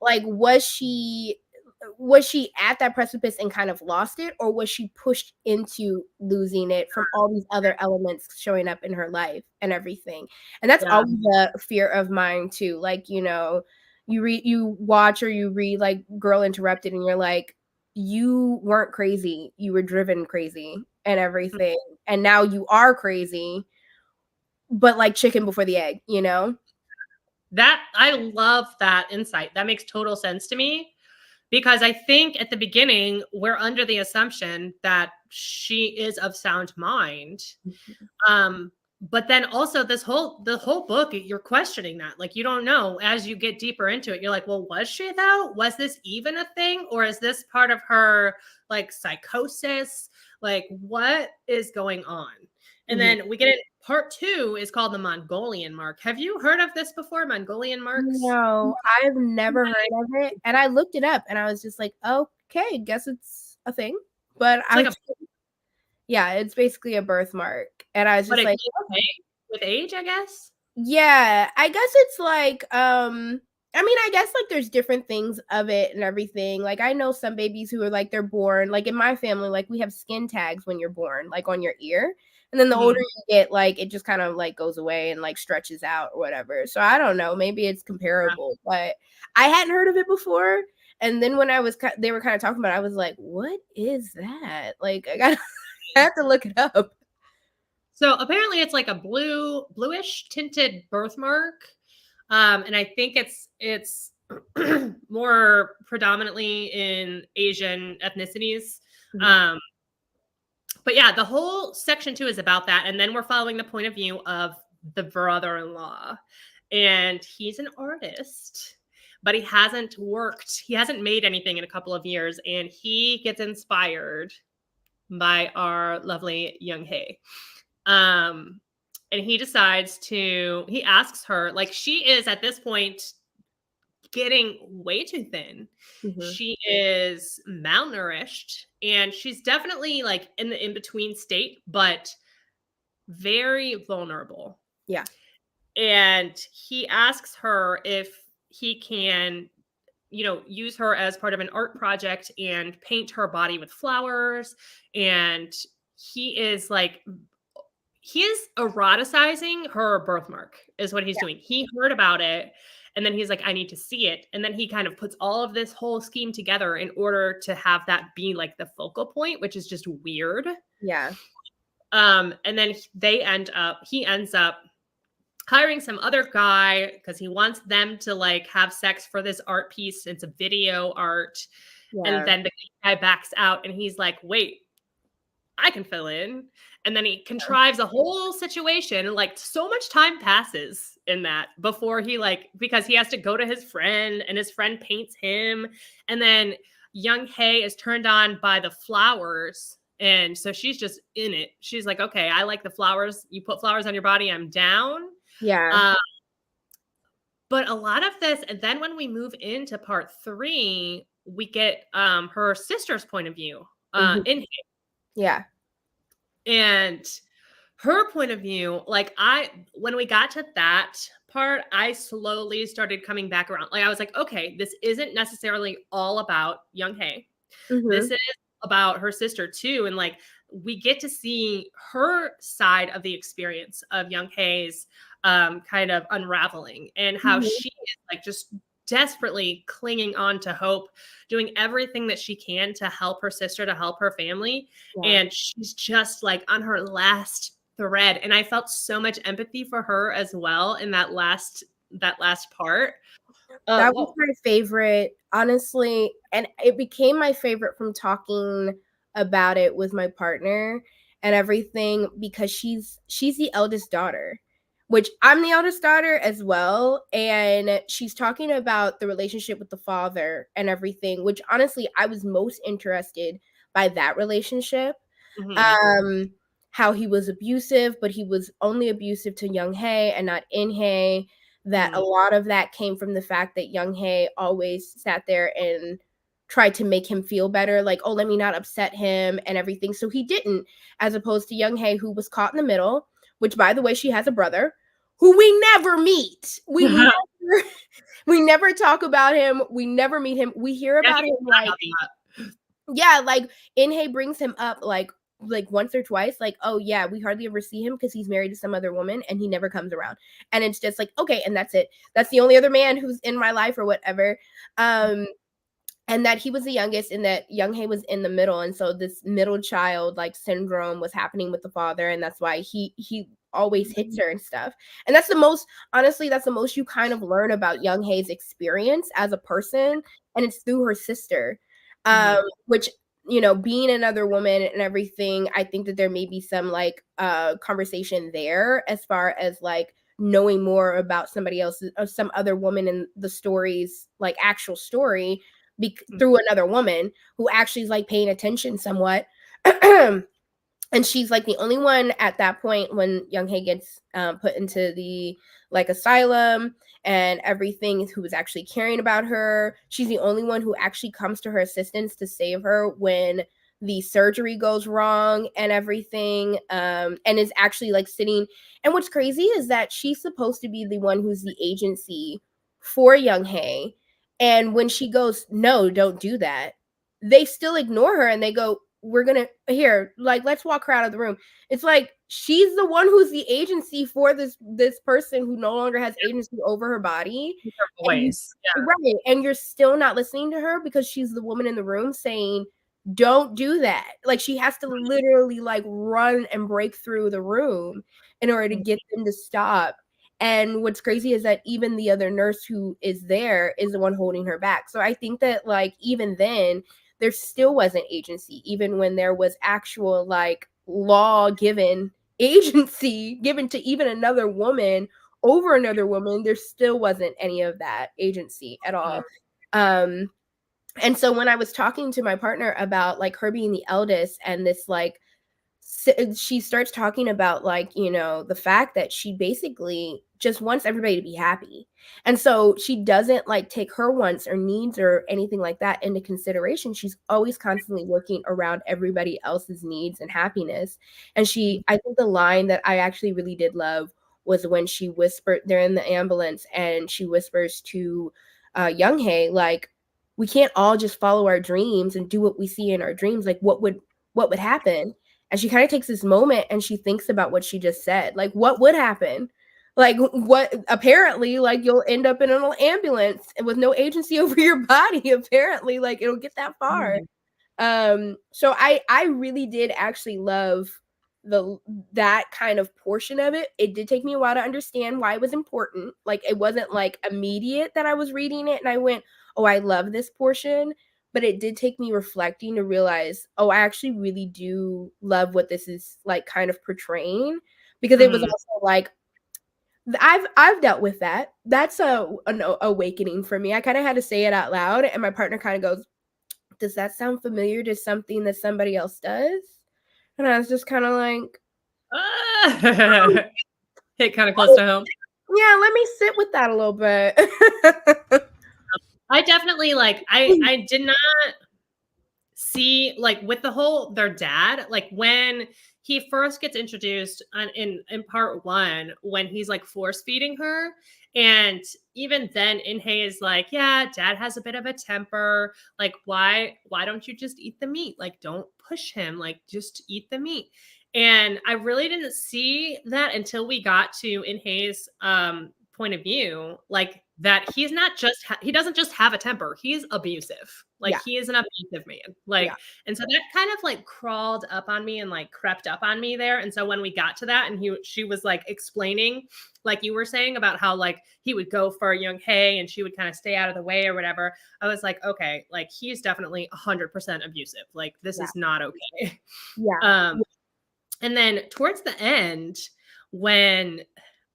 Like, was she at that precipice and kind of lost it, or was she pushed into losing it from all these other elements showing up in her life and everything? And that's always a fear of mine too. Like, you know, you watch or you read like Girl Interrupted and you're like, you weren't crazy, you were driven crazy and everything, and now you are crazy, but like chicken before the egg, you know?
That I love that insight. That makes total sense to me. Because I think at the beginning, we're under the assumption that she is of sound mind. But then also the whole book, you're questioning that. Like, you don't know as you get deeper into it. You're like, well, was she though? Was this even a thing? Or is this part of her like psychosis? Like, what is going on? And then we get in part 2 is called the Mongolian Mark. Have you heard of this before? Mongolian marks?
No, I've never heard of it. And I looked it up and I was just like, okay, guess it's a thing. But yeah, it's basically a birthmark. And I was just like,
okay. With age, I guess.
Yeah, I guess it's like, I mean, I guess like there's different things of it and everything. Like, I know some babies who are like, they're born, like in my family, like we have skin tags when you're born, like on your ear. And then the older you get, like it just kind of like goes away and like stretches out or whatever. So I don't know, maybe it's comparable, but I hadn't heard of it before. And then when they were kind of talking about it, I was like, what is that? Like, I have to look it up.
So apparently it's like a bluish tinted birthmark. And I think it's more predominantly in Asian ethnicities. But yeah, the whole section 2 is about that. And then we're following the point of view of the brother-in-law. And he's an artist, but he hasn't made anything in a couple of years. And he gets inspired by our lovely Yeong-hye. And he asks her, like, she is at this point getting way too thin. She is malnourished and she's definitely like in the in-between state, but very vulnerable.
Yeah.
And he asks her if he can, use her as part of an art project and paint her body with flowers. And he is eroticizing her birthmark is what he's doing. He heard about it and then he's like, I need to see it. And then he kind of puts all of this whole scheme together in order to have that be like the focal point, which is just weird.
Yeah.
And then he ends up hiring some other guy because he wants them to like have sex for this art piece. It's a video art. Yeah. And then the guy backs out and he's like, wait, I can fill in. And then he contrives a whole situation. Like, so much time passes in that before because he has to go to his friend and his friend paints him. And then Yeong-hye is turned on by the flowers. And so she's just in it. She's like, okay, I like the flowers. You put flowers on your body, I'm down.
Yeah.
But a lot of this, and then when we move into part 3, we get her sister's point of view in him.
Yeah.
And her point of view, when we got to that part, I slowly started coming back around. Like, I was like, okay, this isn't necessarily all about Yeong-hye. This is about her sister too. And like, we get to see her side of the experience of Yeong-hye's kind of unraveling and how she is like just desperately clinging on to hope, doing everything that she can to help her sister, to help her family. Yeah. And she's just like on her last thread. And I felt so much empathy for her as well in that last part.
That was my favorite, honestly. And it became my favorite from talking about it with my partner and everything, because she's the eldest daughter, which I'm the eldest daughter as well. And she's talking about the relationship with the father and everything, which honestly, I was most interested by that relationship.
Mm-hmm.
How he was abusive, but he was only abusive to Yeong-hye and not In-hye. That a lot of that came from the fact that Yeong-hye always sat there and tried to make him feel better, like, oh, let me not upset him and everything. So he didn't, as opposed to Yeong-hye, who was caught in the middle, which, by the way, she has a brother who we never meet. We never talk about him. We never meet him. We hear about him like, yeah, like In-hye brings him up like once or twice, like, oh yeah, we hardly ever see him because he's married to some other woman and he never comes around. And it's just like, okay, and that's it. That's the only other man who's in my life or whatever. And that he was the youngest and that Yeong-hye was in the middle. And so this middle child like syndrome was happening with the father. And that's why he always hits her and stuff. And that's the most, honestly, that's the most you kind of learn about Yeong-hae's experience as a person. And it's through her sister, which, you know, being another woman and everything, I think that there may be some like conversation there as far as like knowing more about somebody else's or some other woman in the story's like actual story through another woman who actually is like paying attention somewhat. And she's like the only one at that point when Yeong-hye gets put into the like asylum and everything, who was actually caring about her. She's the only one who actually comes to her assistance to save her when the surgery goes wrong and everything, and is actually like sitting. And what's crazy is that she's supposed to be the one who's the agency for Yeong-hye. And when she goes, no, don't do that, they still ignore her and they go, we're gonna here, like, let's walk her out of the room. It's like she's the one who's the agency for this person who no longer has agency over her body.
Voice.
Right. And you're still not listening to her because she's the woman in the room saying, don't do that. Like she has to literally like run and break through the room in order to get them to stop. And what's crazy is that even the other nurse who is there is the one holding her back. So I think that like even then there still wasn't agency, even when there was actual like law given agency given to even another woman over another woman. There still wasn't any of that agency at all. And so when I was talking to my partner about like her being the eldest and this like she starts talking about like, you know, the fact that she basically just wants everybody to be happy. And so she doesn't like take her wants or needs or anything like that into consideration. She's always constantly working around everybody else's needs and happiness. And I think the line that I actually really did love was when she whispered, they're in the ambulance and she whispers to Yeong-hye, like, we can't all just follow our dreams and do what we see in our dreams. Like what would happen? And she kind of takes this moment and she thinks about what she just said. Like, what would happen? Like, what apparently, like, you'll end up in an ambulance with no agency over your body. Apparently, like, it'll get that far. So I really did actually love that kind of portion of it. It did take me a while to understand why it was important. Like, it wasn't like immediate that I was reading it and I went, oh, I love this portion. But it did take me reflecting to realize, oh, I actually really do love what this is like kind of portraying, because it was also like I've dealt with that. That's an awakening for me. I kind of had to say it out loud, and my partner kind of goes, "Does that sound familiar to something that somebody else does?" And I was just kind of like,
hit kind of close to home.
Yeah, let me sit with that a little bit.
I definitely like I did not see like with the whole their dad, like when he first gets introduced in part 1 when he's like force feeding her, and even then In-hye is like, yeah, dad has a bit of a temper, like why don't you just eat the meat, like don't push him, like just eat the meat. And I really didn't see that until we got to In-hye's point of view, like that he's not just he doesn't just have a temper, he's abusive. Like he is an abusive man. Like and so that kind of like crawled up on me and like crept up on me there. And so when we got to that and she was like explaining, like you were saying about how like he would go for Yeong-hye and she would kind of stay out of the way or whatever, I was like, okay, like he's definitely 100% abusive. Like this is not okay. And then towards the end, when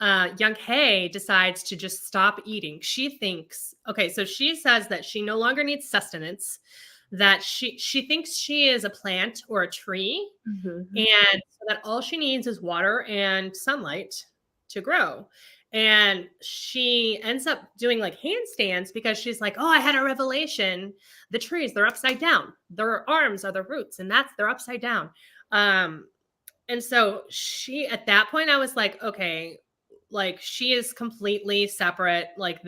Yeong-hye decides to just stop eating. She thinks, okay, so she says that she no longer needs sustenance, that she thinks she is a plant or a tree, and so that all she needs is water and sunlight to grow. And she ends up doing like handstands because she's like, oh, I had a revelation. The trees, they're upside down. Their arms are the roots, and they're upside down. And so she, at that point, I was like, okay, like she is completely separate. Like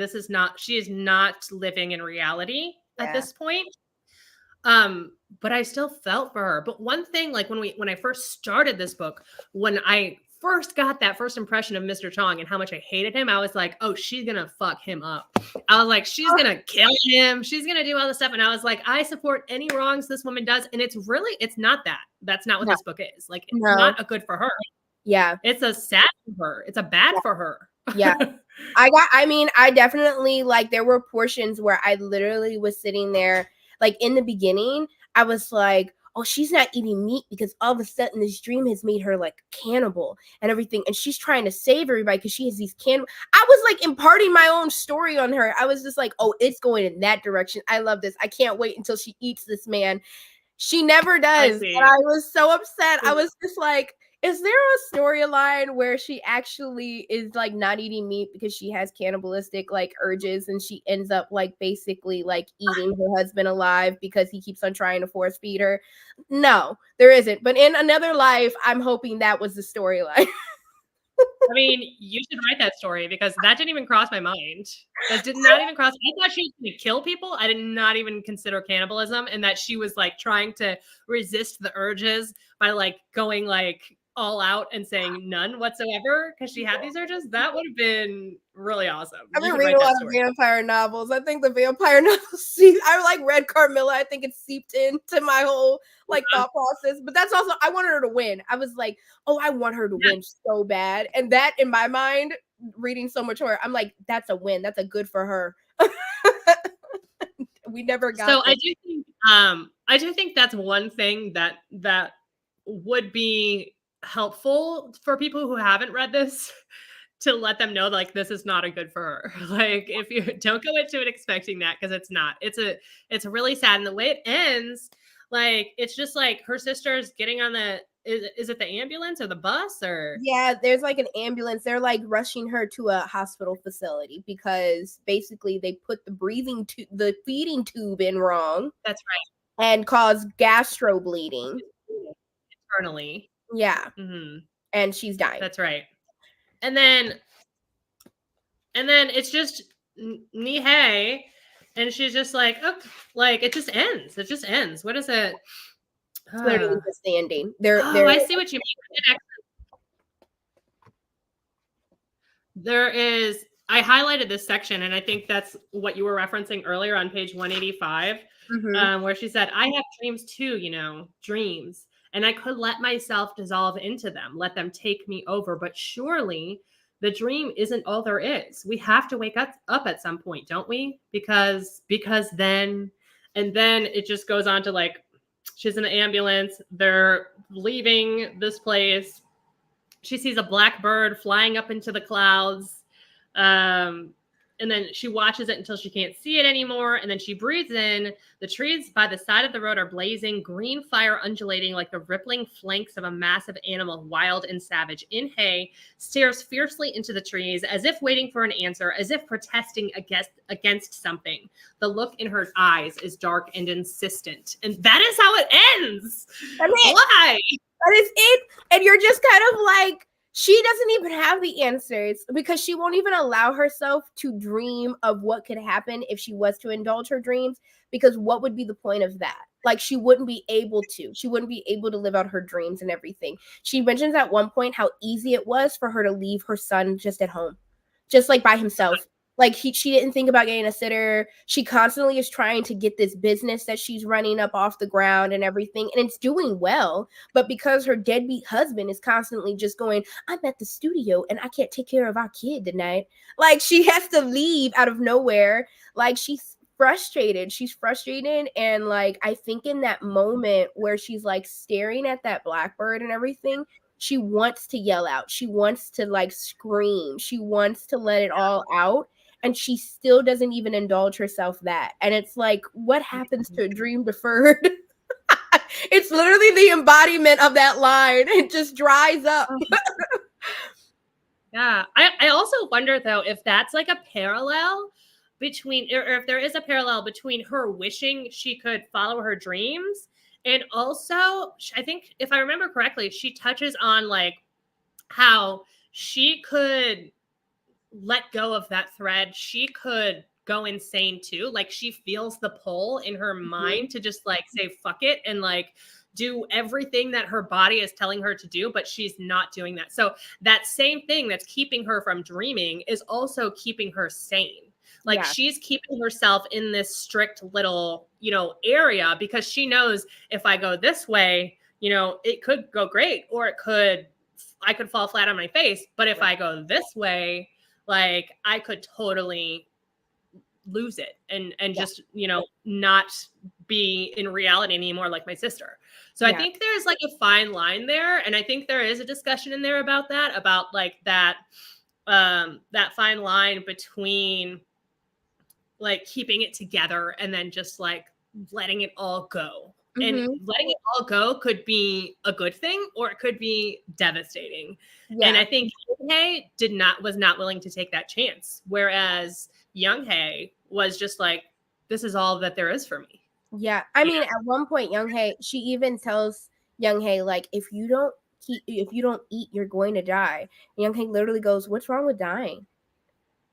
she is not living in reality at this point. But I still felt for her. But one thing, like when I first started this book, when I first got that first impression of Mr. Chong and how much I hated him, I was like, oh, she's gonna fuck him up. I was like, she's gonna kill him. She's gonna do all this stuff. And I was like, I support any wrongs this woman does. And it's not that. That's not what this book is. Like, it's not a good for her.
Yeah.
It's a sad for her. It's a bad for her.
Yeah. I definitely, like, there were portions where I literally was sitting there, like, in the beginning, I was like, oh, she's not eating meat because all of a sudden this dream has made her like cannibal and everything. And she's trying to save everybody because she has these I was like imparting my own story on her. I was just like, oh, it's going in that direction. I love this. I can't wait until she eats this man. She never does. And I was so upset. I was just like, is there a storyline where she actually is like not eating meat because she has cannibalistic like urges and she ends up like basically like eating her husband alive because he keeps on trying to force feed her? No, there isn't. But in another life, I'm hoping that was the storyline.
I mean, you should write that story because that didn't even cross my mind. That did not even cross. I thought she was going to kill people. I did not even consider cannibalism, and that she was like trying to resist the urges by like going like all out and saying none whatsoever because she had these urges. That would have been really awesome.
I've been reading a lot of vampire novels. I think the vampire novels, I like read Carmilla. I think it seeped into my whole like thought process. But that's also, I wanted her to win. I was like, oh, I want her to win so bad. And that in my mind, reading so much horror, I'm like, that's a win. That's a good for her. We never got
so this. I do think that's one thing that would be helpful for people who haven't read this, to let them know like this is not a good for her. Like, if you don't go into it expecting that, because it's not. It's really sad. And the way it ends, like, it's just like her sister's getting on the is it the ambulance or the bus or?
Yeah, there's like an ambulance. They're like rushing her to a hospital facility because basically they put the feeding tube in wrong.
That's right.
And caused gastro bleeding
internally.
Yeah. And she's dying.
That's right. And then it's just Yeong-hye, and she's just like, oh, like it just ends. It just ends. What is it?
Literally just the ending.
I see what you mean. There is. I highlighted this section, and I think that's what you were referencing earlier on page 185, where she said, "I have dreams too, dreams, and I could let myself dissolve into them, let them take me over. But surely the dream isn't all there is. We have to wake up at some point, don't we? Because then, and then it just goes on to like, she's in an ambulance. They're leaving this place. She sees a black bird flying up into the clouds. And then she watches it until she can't see it anymore. And then she breathes in. The trees by the side of the road are blazing, green fire undulating like the rippling flanks of a massive animal, wild and savage. Yeong-hye stares fiercely into the trees, as if waiting for an answer, as if protesting against something. The look in her eyes is dark and insistent. And that is how it ends. Why?
That is it. And you're just kind of like, she doesn't even have the answers because she won't even allow herself to dream of what could happen if she was to indulge her dreams, because what would be the point of that? Like, she wouldn't be able to live out her dreams and everything. She mentions at one point how easy it was for her to leave her son just at home, just like by himself. Like, she didn't think about getting a sitter. She constantly is trying to get this business that she's running up off the ground and everything. And it's doing well. But because her deadbeat husband is constantly just going, I'm at the studio and I can't take care of our kid tonight. Like, she has to leave out of nowhere. Like, she's frustrated. And like, I think in that moment where she's like staring at that blackbird and everything, she wants to yell out. She wants to like scream. She wants to let it all out. And she still doesn't even indulge herself that. And it's like, what happens to a dream deferred? It's literally the embodiment of that line. It just dries up.
Yeah. I also wonder, though, if that's like a parallel between, or if there is a parallel between her wishing she could follow her dreams. And also, I think if I remember correctly, she touches on like how she could let go of that thread. She could go insane too. Like she feels the pull in her mind to just like say fuck it and like do everything that her body is telling her to do, but she's not doing that. So that same thing that's keeping her from dreaming is also keeping her sane. Like she's keeping herself in this strict little, area because she knows if I go this way, it could go great or I could fall flat on my face. But if I go this way, like I could totally lose it and just, not be in reality anymore like my sister. So I think there's like a fine line there. And I think there is a discussion in there about that, about like that fine line between like keeping it together and then just like letting it all go. And letting it all go could be a good thing or it could be devastating. And I think Yeong-hye was not willing to take that chance. Whereas Yeong-hye was just like, this is all that there is for me.
Yeah. I mean, at one point, Yeong-hye, she even tells Yeong-hye, like, if you don't eat, you're going to die. And Yeong-hye literally goes, what's wrong with dying?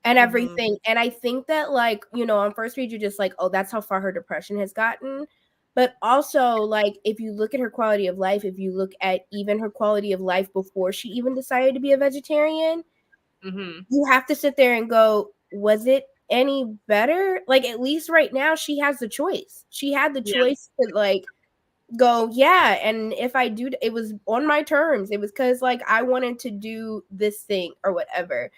And everything. And I think that, like, on first read, you're just like, oh, that's how far her depression has gotten. But also, like, if you look at her quality of life, if you look at even her quality of life before she even decided to be a vegetarian, you have to sit there and go, was it any better? Like, at least right now, she has the choice. She had the choice to, like, go, and if I do, it was on my terms. It was because, like, I wanted to do this thing or whatever.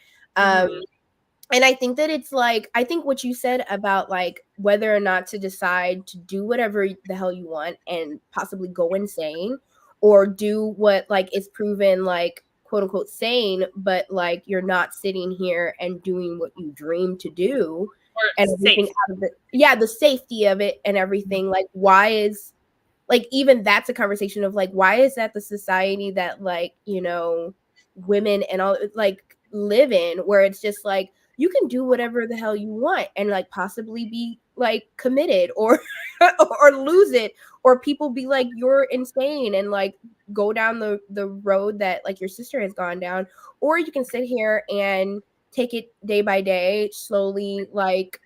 And I think that it's like, I think what you said about like whether or not to decide to do whatever the hell you want and possibly go insane or do what like is proven like quote unquote sane, but like you're not sitting here and doing what you dream to do and everything out of it. Yeah, the safety of it and everything. Like, why is like even that's a conversation of like, why is that the society that like, women and all like live in where it's just like, you can do whatever the hell you want and like possibly be like committed or or lose it, or people be like you're insane and like go down the road that like your sister has gone down, or you can sit here and take it day by day, slowly like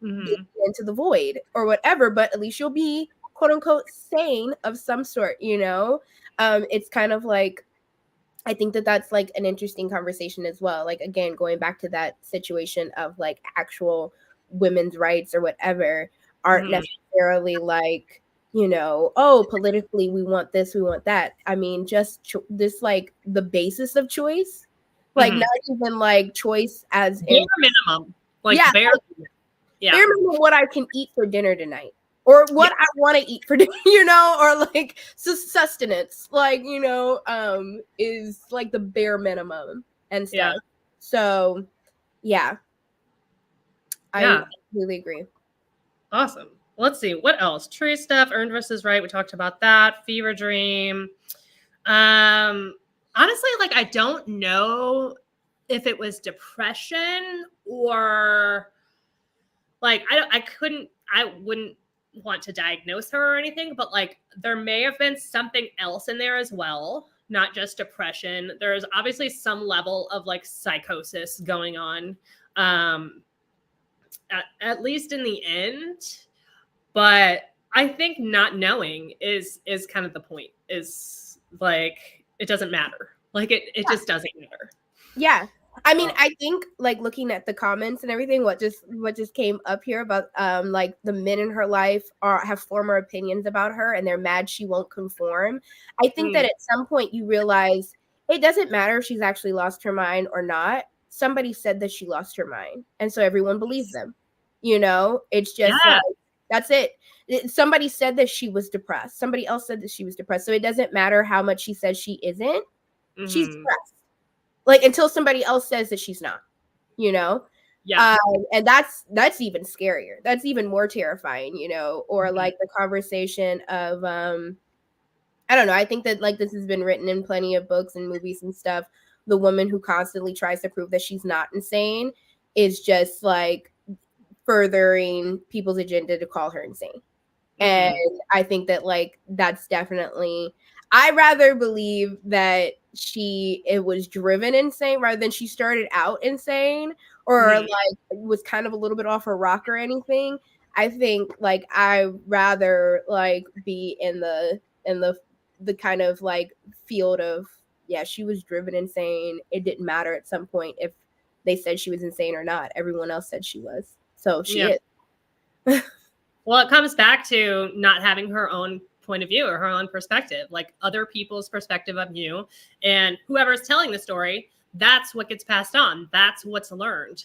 into the void or whatever, but at least you'll be quote unquote sane of some sort. It's kind of like, I think that that's like an interesting conversation as well. Like, again, going back to that situation of like actual women's rights or whatever aren't necessarily like, oh, politically we want this, we want that. I mean, just this like the basis of choice, like not even like choice as
bare minimum, like bare
minimum what I can eat for dinner tonight. Or what I want to eat for dinner, or like sustenance, like, is like the bare minimum and stuff.
Yeah.
So, I really agree.
Awesome. Let's see. What else? Tree stuff, earned versus right. We talked about that. Fever dream. Honestly, like, I don't know if it was depression or like, I wouldn't want to diagnose her or anything, but like there may have been something else in there as well, not just depression. There's obviously some level of like psychosis going on, at least in the end. But I think not knowing is kind of the point, is like it doesn't matter. Like it just doesn't matter.
Yeah. I mean, I think like looking at the comments and everything, what just came up here about like the men in her life have former opinions about her and they're mad she won't conform. I think that at some point you realize it doesn't matter if she's actually lost her mind or not. Somebody said that she lost her mind, and so everyone believes them. It's just like, that's it. Somebody said that she was depressed. Somebody else said that she was depressed. So it doesn't matter how much she says she isn't. She's depressed. Like, until somebody else says that she's not, you know?
Yeah.
And that's even scarier. That's even more terrifying, you know? Or like the conversation of I don't know. I think that like this has been written in plenty of books and movies and stuff. The woman who constantly tries to prove that she's not insane is just like furthering people's agenda to call her insane. And I think that like that's definitely, I rather believe that it was driven insane rather than she started out insane or like was kind of a little bit off her rock or anything. I think like I rather like be in the kind of like field of, yeah, she was driven insane. It didn't matter at some point if they said she was insane or not. Everyone else said she was. So she is.
Well, it comes back to not having her own point of view or her own perspective, like other people's perspective of you. And whoever's telling the story, that's what gets passed on. That's what's learned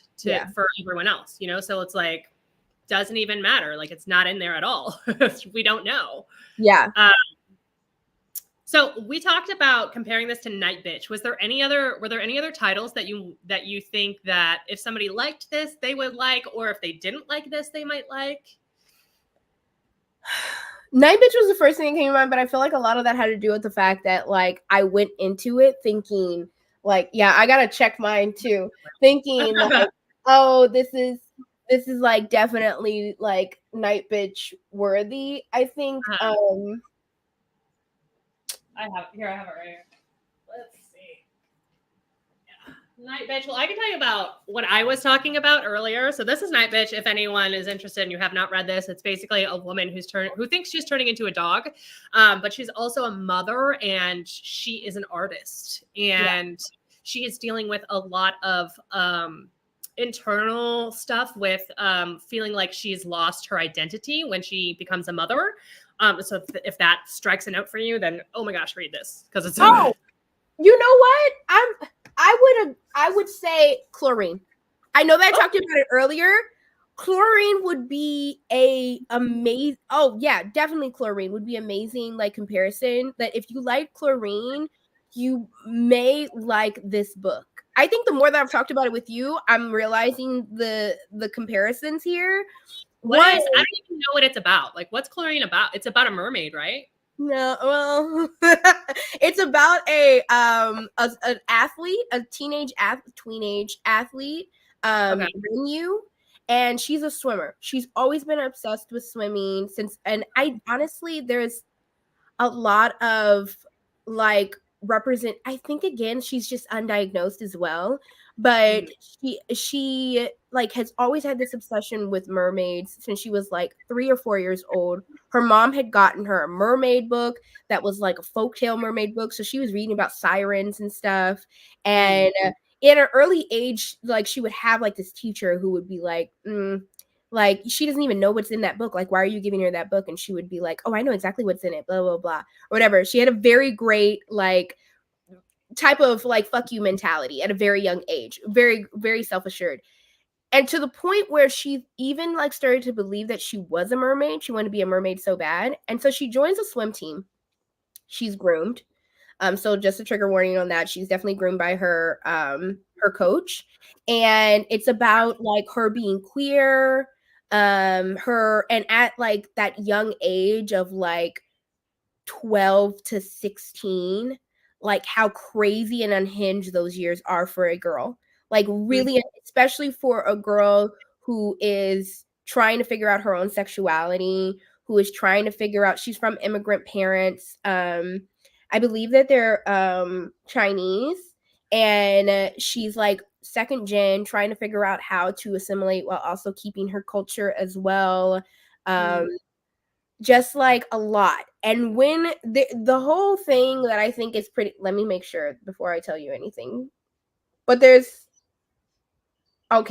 for everyone else, you know? So it's like, doesn't even matter. Like, it's not in there at all. We don't know.
Yeah.
So we talked about comparing this to Night Bitch. Were there any other titles that you think that if somebody liked this, they would like, or if they didn't like this, they might like?
Night Bitch was the first thing that came to mind, but I feel like a lot of that had to do with the fact that like I went into it thinking like, yeah, I gotta check mine too, thinking like, oh, this is like definitely like Night Bitch worthy. I think
I have it right here. Let's see. Night Bitch. Well, I can tell you about what I was talking about earlier. So this is Night Bitch. If anyone is interested and you have not read this, it's basically a woman who thinks she's turning into a dog, but she's also a mother and she is an artist, and she is dealing with a lot of internal stuff with feeling like she's lost her identity when she becomes a mother. So if that strikes a note for you, then oh my gosh, read this because it's
you know what? I would say chlorine. I know that I talked about it earlier. Chlorine would be amazing. Oh yeah, definitely chlorine would be amazing. Like comparison that if you like chlorine, you may like this book. I think the more that I've talked about it with you, I'm realizing the comparisons here.
I don't even know what it's about. Like, what's chlorine about? It's about a mermaid, right?
No, well, it's about an athlete, a teenage athlete, Renu, and she's a swimmer. She's always been obsessed with swimming and I honestly, there's a lot of like I think again, she's just undiagnosed as well, but she like has always had this obsession with mermaids since she was like 3 or 4 years old. Her mom had gotten her a mermaid book that was like a folktale mermaid book, so she was reading about sirens and stuff. And in an early age, like she would have like this teacher who would be like she doesn't even know what's in that book. Like, why are you giving her that book? And she would be like, oh, I know exactly what's in it, blah, blah, blah, or whatever. She had a very great, like, type of, like, fuck you mentality at a very young age. Very, very self-assured. And to the point where she even, like, started to believe that she was a mermaid. She wanted to be a mermaid so bad. And so she joins a swim team. She's groomed. So just a trigger warning on that. She's definitely groomed by her coach. And it's about, like, her being queer, her, and at like that young age of like 12 to 16, like how crazy and unhinged those years are for a girl, like really, especially for a girl who is trying to figure out her own sexuality, who is trying to figure out, she's from immigrant parents. I believe that they're Chinese, and she's like second gen, trying to figure out how to assimilate while also keeping her culture as well. Just like a lot. And when the whole thing that I think is pretty, let me make sure before I tell you anything. But there's a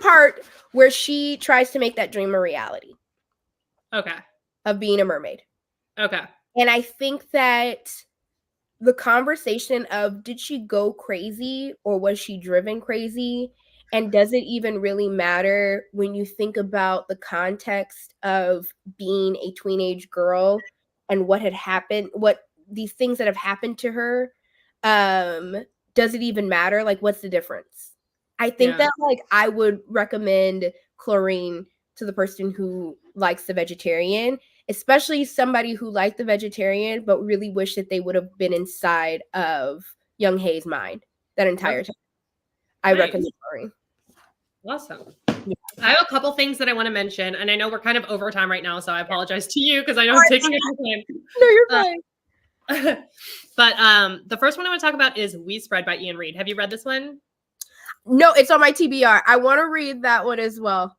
part where she tries to make that dream a reality.
Okay.
Of being a mermaid.
Okay.
And I think that the conversation of did she go crazy or was she driven crazy? And does it even really matter when you think about the context of being a teenage girl and what had happened, what these things that have happened to her? does it even matter? Like, what's the difference? I think that like I would recommend chlorine to the person who likes the vegetarian, especially somebody who liked the vegetarian but really wish that they would have been inside of Yeong-hye's mind that entire time. I recommend chlorine.
Awesome. Yeah. I have a couple things that I want to mention, and I know we're kind of over time right now, so I apologize to you because I know I'm taking your time.
No, you're fine.
But the first one I want to talk about is We Spread by Ian Reid. Have you read this one?
No, it's on my TBR. I want to read that one as well.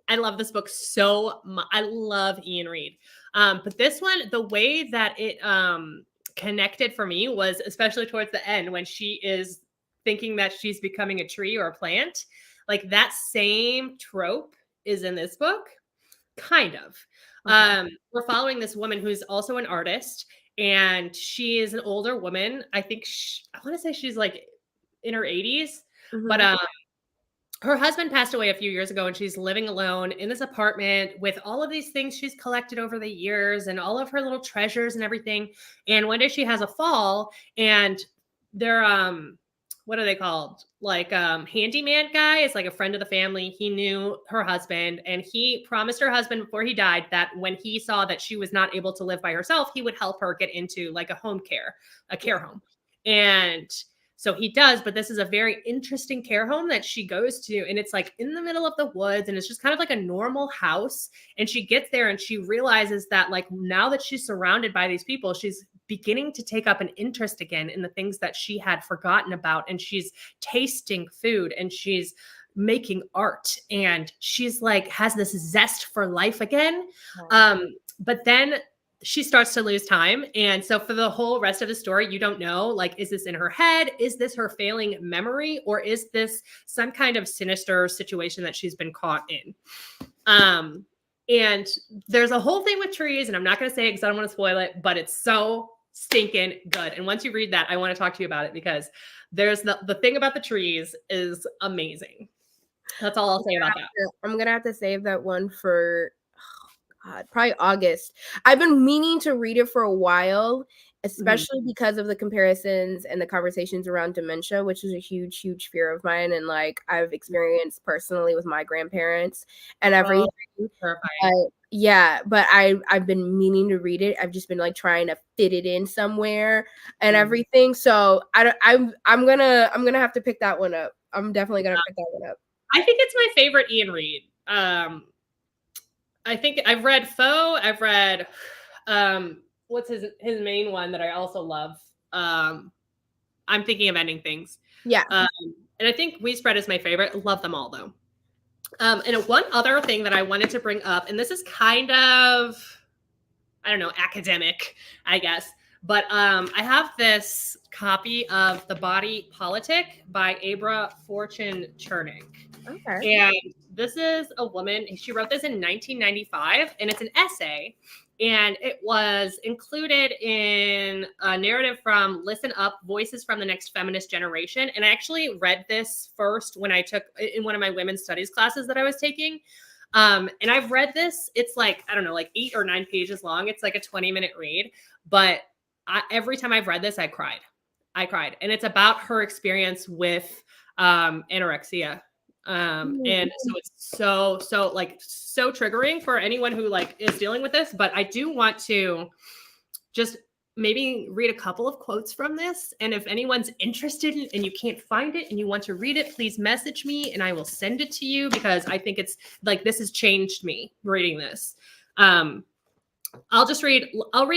I love this book so much. I love Ian Reid. But this one, the way that it connected for me was especially towards the end when she is thinking that she's becoming a tree or a plant. Like that same trope is in this book, kind of. Okay. We're following this woman who's also an artist, and she is an older woman. I think I want to say she's like in her 80s, but her husband passed away a few years ago, and she's living alone in this apartment with all of these things she's collected over the years and all of her little treasures and everything. And one day she has a fall, and they're what are they called? Like handyman guy is like a friend of the family. He knew her husband, and he promised her husband before he died that when he saw that she was not able to live by herself, he would help her get into like a care home. And so he does, but this is a very interesting care home that she goes to, and it's like in the middle of the woods, and it's just kind of like a normal house. And she gets there and she realizes that like now that she's surrounded by these people, she's beginning to take up an interest again in the things that she had forgotten about. And she's tasting food, and she's making art, and she's like has this zest for life again. But then she starts to lose time. And so for the whole rest of the story, you don't know, like, is this in her head? Is this her failing memory? Or is this some kind of sinister situation that she's been caught in? And there's a whole thing with trees, and I'm not going to say it because I don't want to spoil it, but it's so stinking good. And once you read that, I want to talk to you about it because there's the thing about the trees is amazing. That's all I'll say about that.
I'm going to have to save that one for probably August. I've been meaning to read it for a while, especially because of the comparisons and the conversations around dementia, which is a huge, huge fear of mine. And like I've experienced personally with my grandparents and everything. Yeah, but I've been meaning to read it. I've just been like trying to fit it in somewhere and everything. So I'm gonna have to pick that one up. I'm definitely gonna pick that one up.
I think it's my favorite Ian Reid. I think I've read Foe. I've read what's his main one that I also love. I'm thinking of Ending Things.
Yeah.
And I think We Spread is my favorite. Love them all though. And one other thing that I wanted to bring up, and this is kind of, I don't know, academic, I guess. But I have this copy of The Body Politic by Abra Fortune-Chernik.
Okay.
And this is a woman, she wrote this in 1995, and it's an essay, and it was included in a narrative from Listen Up, Voices from the Next Feminist Generation. And I actually read this first when I took in one of my women's studies classes that I was taking. And I've read this, it's like, I don't know, like 8 or 9 pages long. It's like a 20-minute read, but every time I've read this, I cried. And it's about her experience with anorexia. And so it's so triggering for anyone who like is dealing with this, but I do want to just maybe read a couple of quotes from this. And if anyone's interested and you can't find it and you want to read it, please message me and I will send it to you because I think it's like, this has changed me reading this. I'll read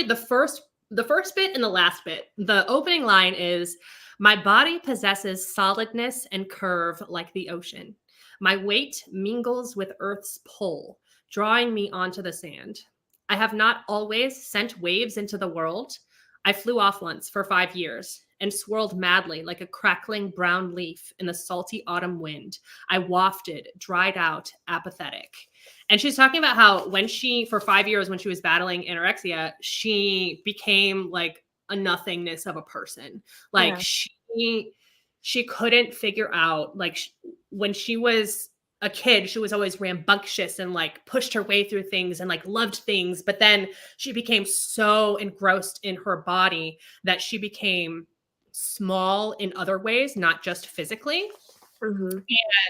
the first bit and the last bit. The opening line is, "My body possesses solidness and curve like the ocean. My weight mingles with Earth's pull, drawing me onto the sand. I have not always sent waves into the world. I flew off once for 5 years and swirled madly like a crackling brown leaf in the salty autumn wind. I wafted, dried out, apathetic." And she's talking about how for 5 years, when she was battling anorexia, she became like a nothingness of a person. Like she couldn't figure out, like when she was a kid, she was always rambunctious and like pushed her way through things and like loved things. But then she became so engrossed in her body that she became small in other ways, not just physically.
Mhm.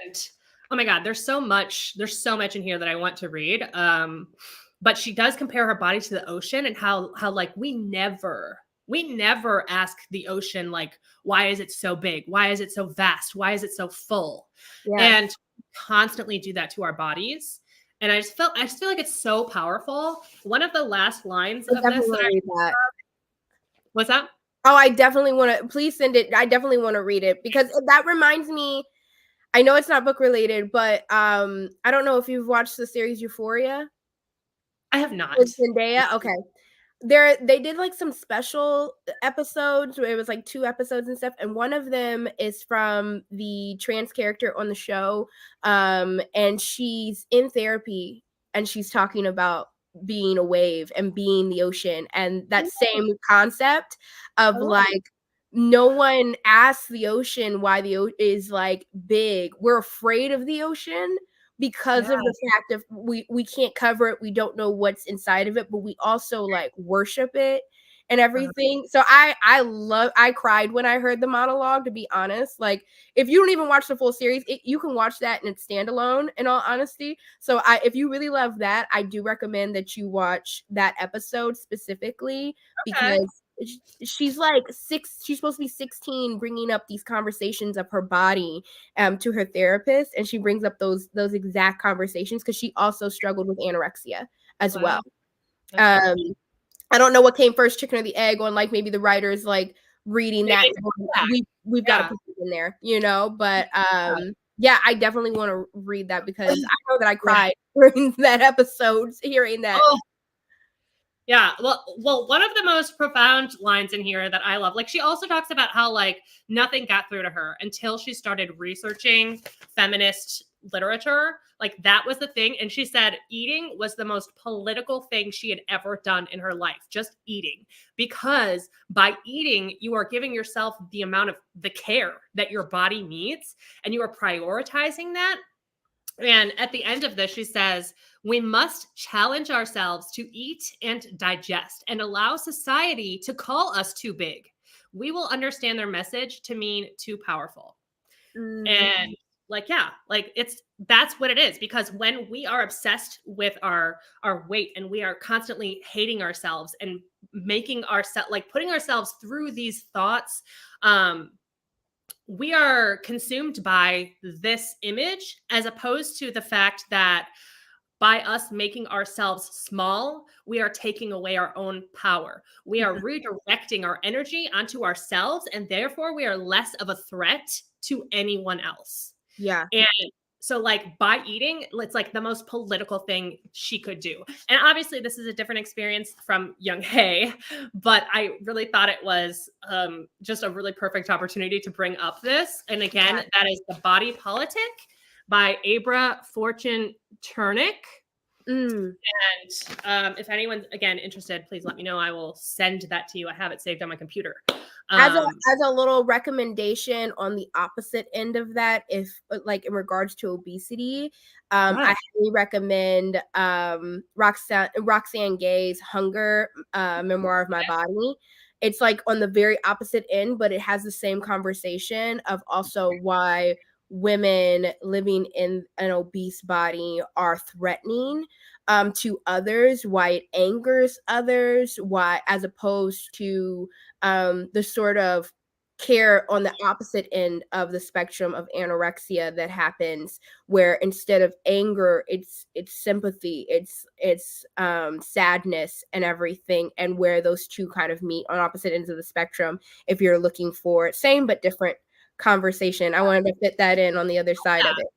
And oh my God, there's so much in here that I want to read. But she does compare her body to the ocean, and how like we never ask the ocean, like, why is it so big? Why is it so vast? Why is it so full?
Yes.
And constantly do that to our bodies. And I just feel like it's so powerful. One of the last lines
I
of this
definitely
that
want to read that.
what's that?
Oh, I definitely want to. Please send it. I definitely want to read it because that reminds me. I know it's not book related, but I don't know if you've watched the series Euphoria
I have not.
with Zendaya. Okay, they did like some special episodes where it was like 2 episodes and stuff, and one of them is from the trans character on the show, and she's in therapy and she's talking about being a wave and being the ocean, and that same concept of like no one asks the ocean why is like big. We're afraid of the ocean because
Yeah.
of the fact of we can't cover it, we don't know what's inside of it, but we also like worship it and everything. So I cried when I heard the monologue, to be honest. Like, if you don't even watch the full series, you can watch that and it's standalone, in all honesty. So if you really love that, I do recommend that you watch that episode specifically, because she's like 6, she's supposed to be 16, bringing up these conversations of her body to her therapist, and she brings up those exact conversations because she also struggled with anorexia as well. I don't know what came first, chicken or the egg, on like maybe the writers like reading that. We've got to put it in there, you know. But yeah, I definitely want to read that because I know that I cried during that episode hearing that.
Yeah, well, one of the most profound lines in here that I love, like, she also talks about how like nothing got through to her until she started researching feminist literature. Like, that was the thing. And she said eating was the most political thing she had ever done in her life, just eating, because by eating, you are giving yourself the amount of the care that your body needs, and you are prioritizing that. And at the end of this, she says, we must challenge ourselves to eat and digest and allow society to call us too big. We will understand their message to mean too powerful. And like, yeah, like that's what it is. Because when we are obsessed with our weight, and we are constantly hating ourselves and making ourselves, like, putting ourselves through these thoughts, we are consumed by this image, as opposed to the fact that by us making ourselves small, we are taking away our own power. We are redirecting our energy onto ourselves, and therefore we are less of a threat to anyone else.
Yeah.
And so, like, by eating, it's like the most political thing she could do. And obviously this is a different experience from Yeong-hye, but I really thought it was just a really perfect opportunity to bring up this. And again, that is The Body Politic by Abra Fortune Turnick. And if anyone's, again, interested, please let me know. I will send that to you. I have it saved on my computer.
As a little recommendation on the opposite end of that, if like in regards to obesity, I highly recommend Roxane Gay's Hunger, Memoir of My Body. It's like on the very opposite end, but it has the same conversation of also why women living in an obese body are threatening to others, why it angers others, why, as opposed to the sort of care on the opposite end of the spectrum of anorexia that happens, where instead of anger, it's sympathy, it's sadness and everything, and where those two kind of meet on opposite ends of the spectrum. If you're looking for same but different conversation, I wanted to fit that in on the other side of it.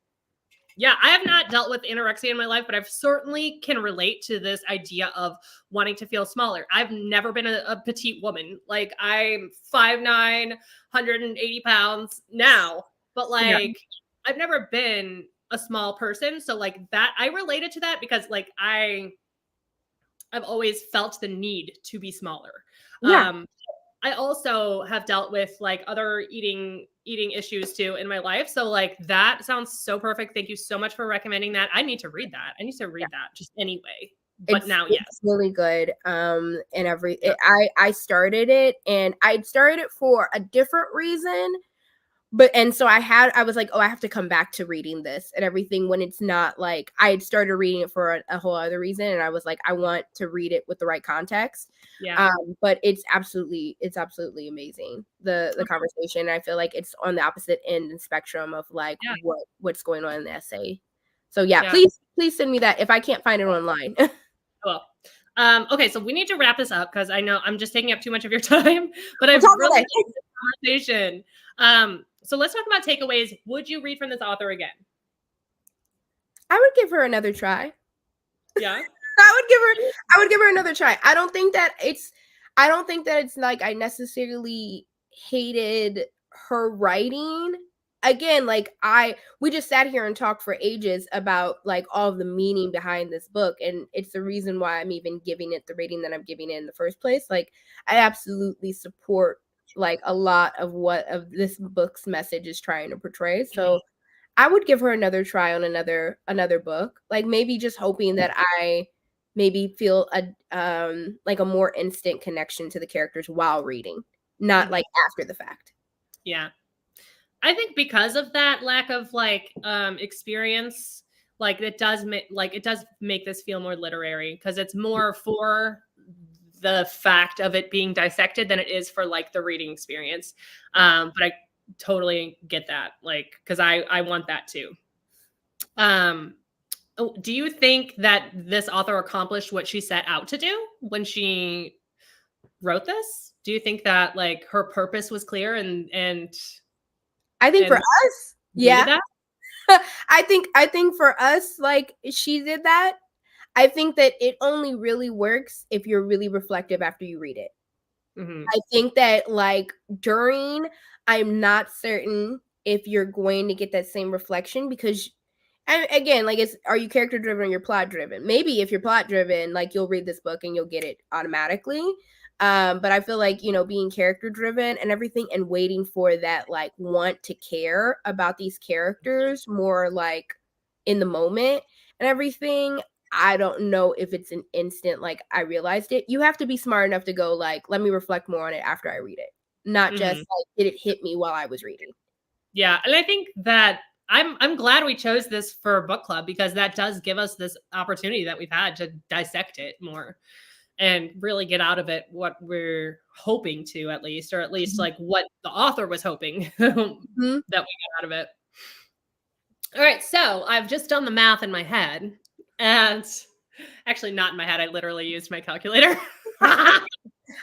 Yeah, I have not dealt with anorexia in my life, but I've certainly can relate to this idea of wanting to feel smaller. I've never been a petite woman. Like, I'm 5'9", 180 pounds now, but like, I've never been a small person. So like that, I related to that because like I've always felt the need to be smaller. I also have dealt with like other eating issues too in my life. So like that sounds so perfect. Thank you so much for recommending that. I need to read that. I need to read that just anyway. But now, yes.
It's really good. And I started it, and I started it for a different reason. And so I was like, oh, I have to come back to reading this and everything, when it's not like I had started reading it for a whole other reason. And I was like, I want to read it with the right context.
Yeah.
But it's absolutely amazing. The conversation. I feel like it's on the opposite end and spectrum of like what's going on in the essay. So yeah, please send me that if I can't find it online.
Cool. Okay, so we need to wrap this up because I know I'm just taking up too much of your time, but I've really liked this conversation. So let's talk about takeaways. Would you read from this author again?
I would give her another try.
Yeah.
I would give her another try. I don't think that it's like I necessarily hated her writing. Again, like we just sat here and talked for ages about like all of the meaning behind this book, and it's the reason why I'm even giving it the rating that I'm giving it in the first place. Like, I absolutely support like a lot of what of this book's message is trying to portray. So I would give her another try on another book, like maybe just hoping that I maybe feel like a more instant connection to the characters while reading, not like after the fact.
Yeah. I think because of that lack of like experience, like it does make this feel more literary, because it's more for the fact of it being dissected than it is for like the reading experience. But I totally get that, like, because I want that too. Do you think that this author accomplished what she set out to do when she wrote this? Do you think that like her purpose was clear and
I think for us, yeah. I think for us, like, she did that. I think that it only really works if you're really reflective after you read it. Mm-hmm. I think that like I'm not certain if you're going to get that same reflection, because, and again, like, are you character driven or you're plot driven? Maybe if you're plot driven, like, you'll read this book and you'll get it automatically. But I feel like, being character driven and everything and waiting for that, like, want to care about these characters more like in the moment and everything. I don't know if it's an instant, like, I realized it. You have to be smart enough to go, like, let me reflect more on it after I read it. Not just, like, did it hit me while I was reading?
Yeah. And I think that I'm glad we chose this for book club, because that does give us this opportunity that we've had to dissect it more and really get out of it what we're hoping to, at least, or at least like what the author was hoping that we get out of it. All right. So I've just done the math in my head, and actually not in my head. I literally used my calculator.
I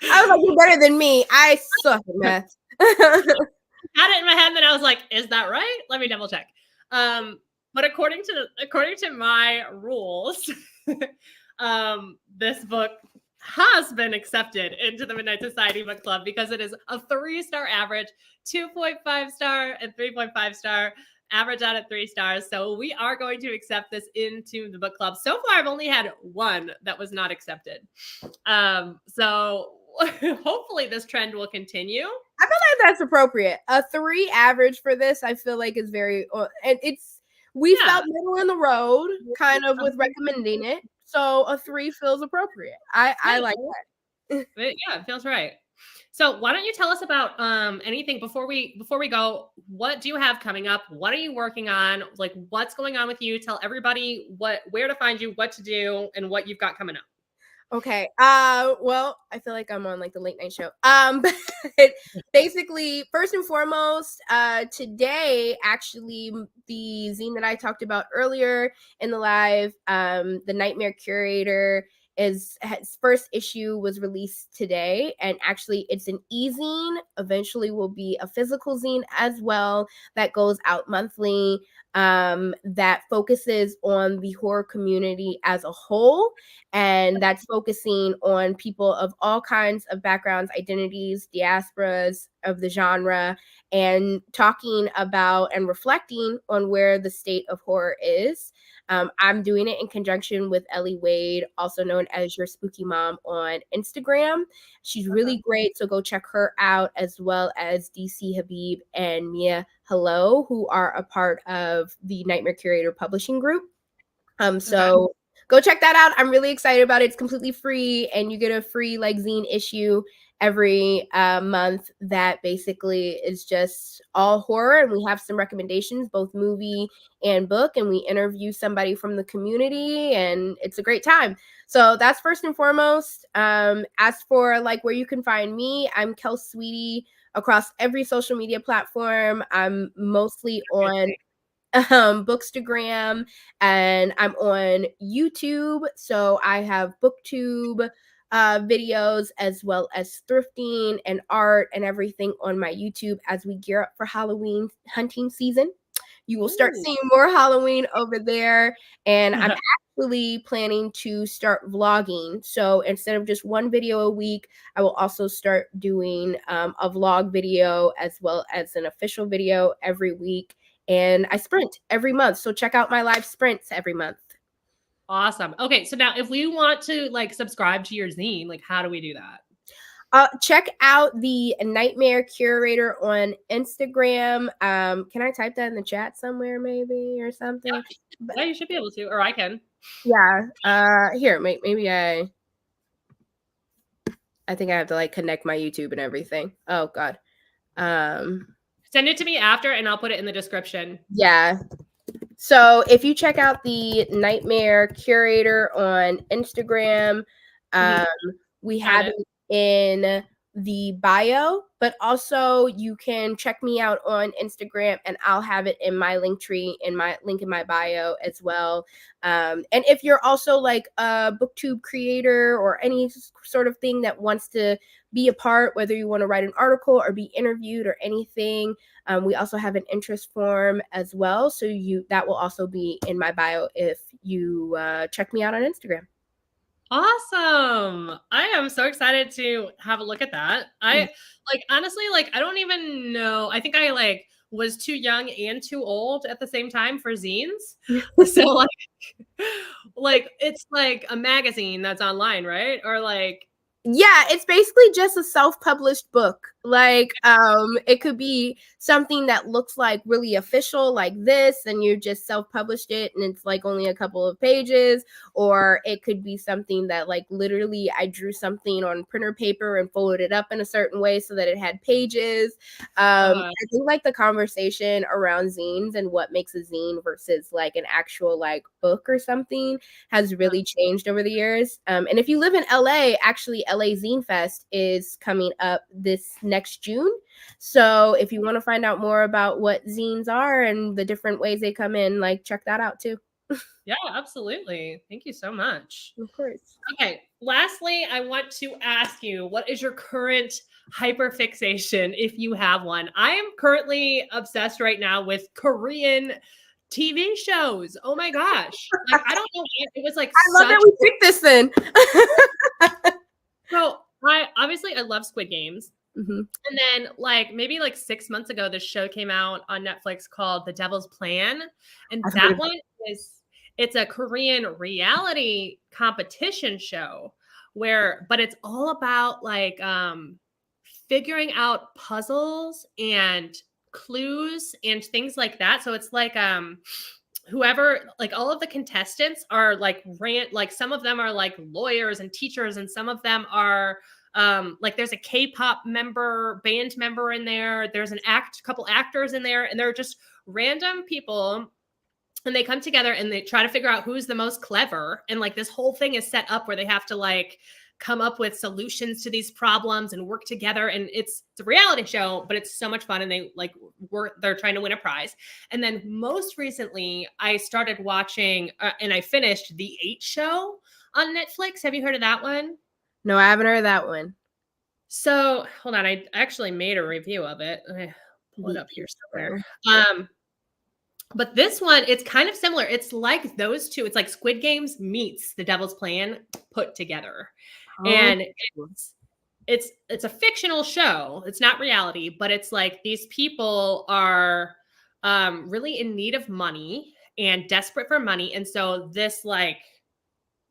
was like, you're better than me. I suck at math.
Had it in my head, and then I was like, is that right? Let me double check. But according to my rules, this book has been accepted into the Midnight Society Book Club because it is a 3-star average, 2.5 star, and 3.5 star. Average out at 3 stars. So we are going to accept this into the book club. So far, I've only had one that was not accepted. So hopefully this trend will continue.
I feel like that's appropriate. A 3 average for this, I feel like, is very, and we felt middle in the road kind of with recommending it. So a 3 feels appropriate. I like that.
Yeah, it feels right. So why don't you tell us about anything before we go? What do you have coming up? What are you working on? Like, what's going on with you? Tell everybody where to find you, what to do, and what you've got coming up.
Okay. Well, I feel like I'm on like the late night show. But basically, first and foremost, today, actually, the zine that I talked about earlier in the live, The Nightmare Curator, his first issue was released today, and actually it's an e-zine. Eventually will be a physical zine as well that goes out monthly, that focuses on the horror community as a whole, and that's focusing on people of all kinds of backgrounds, identities, diasporas of the genre, and talking about and reflecting on where the state of horror is. I'm doing it in conjunction with Ellie Wade, also known as Your Spooky Mom on Instagram. She's really great, so go check her out, as well as DC Habib and Mia Hello, who are a part of the Nightmare Curator publishing group. So go check that out. I'm really excited about it. It's completely free, and you get a free like zine issue every month that basically is just all horror, and we have some recommendations, both movie and book, and we interview somebody from the community, and it's a great time. So that's first and foremost. As for like where you can find me, I'm Kelsey across every social media platform. I'm mostly on Bookstagram, and I'm on YouTube. So I have booktube videos as well as thrifting and art and everything on my YouTube as we gear up for Halloween hunting season. You will start seeing more Halloween over there, and I'm actually planning to start vlogging. So instead of just one video a week, I will also start doing a vlog video as well as an official video every week. And I sprint every month. So check out my live sprints every month.
Awesome. Okay, so now if we want to like subscribe to your zine, like how do we do that?
Check out the Nightmare Curator on Instagram. Can I type that in the chat somewhere, maybe, or something?
Yeah, you should be able to, or I can.
Yeah. Here, maybe I think I have to like connect my YouTube and everything. Oh God.
Send it to me after, and I'll put it in the description.
Yeah. So if you check out the Nightmare Curator on Instagram, we have it in the bio, but also you can check me out on Instagram, and I'll have it in my link tree, in my link in my bio as well. And if you're also like a booktube creator or any sort of thing that wants to be a part, whether you want to write an article or be interviewed or anything, we also have an interest form as well. So that will also be in my bio if you check me out on Instagram.
Awesome. I am so excited to have a look at that. I like, honestly, like, I don't even know. I think I like was too young and too old at the same time for zines. So like it's like a magazine that's online, right? Or like,
yeah, it's basically just a self-published book. Like it could be something that looks like really official like this, and you just self-published it and it's like only a couple of pages, or it could be something that like literally I drew something on printer paper and folded it up in a certain way so that it had pages. I think like the conversation around zines and what makes a zine versus like an actual like book or something has really changed over the years. And if you live in LA, actually LA Zine Fest is coming up this next June. So if you want to find out more about what zines are and the different ways they come in, like check that out too.
Yeah, absolutely. Thank you so much.
Of course.
Okay. Lastly, I want to ask you, what is your current hyperfixation, if you have one? I am currently obsessed right now with Korean TV shows. Oh my gosh. Like, I don't know. It was like,
I love that we picked this then.
So I love Squid Games. And then like maybe like 6 months ago, this show came out on Netflix called The Devil's Plan. And that one it's a Korean reality competition show but it's all about like figuring out puzzles and clues and things like that. So it's like whoever, like all of the contestants are like some of them are like lawyers and teachers, and some of them are like there's a K-pop band member in there. There's couple actors in there, and they're just random people, and they come together and they try to figure out who's the most clever. And like this whole thing is set up where they have to like come up with solutions to these problems and work together. And it's a reality show, but it's so much fun. And they're trying to win a prize. And then most recently I started watching and I finished The 8 Show on Netflix. Have you heard of that one?
No, I haven't heard of that one.
So hold on. I actually made a review of it. I pull it up here somewhere. But this one, it's kind of similar. It's like those two. It's like Squid Games meets The Devil's Plan put together. And it's a fictional show. It's not reality, but it's like these people are really in need of money and desperate for money. And so this like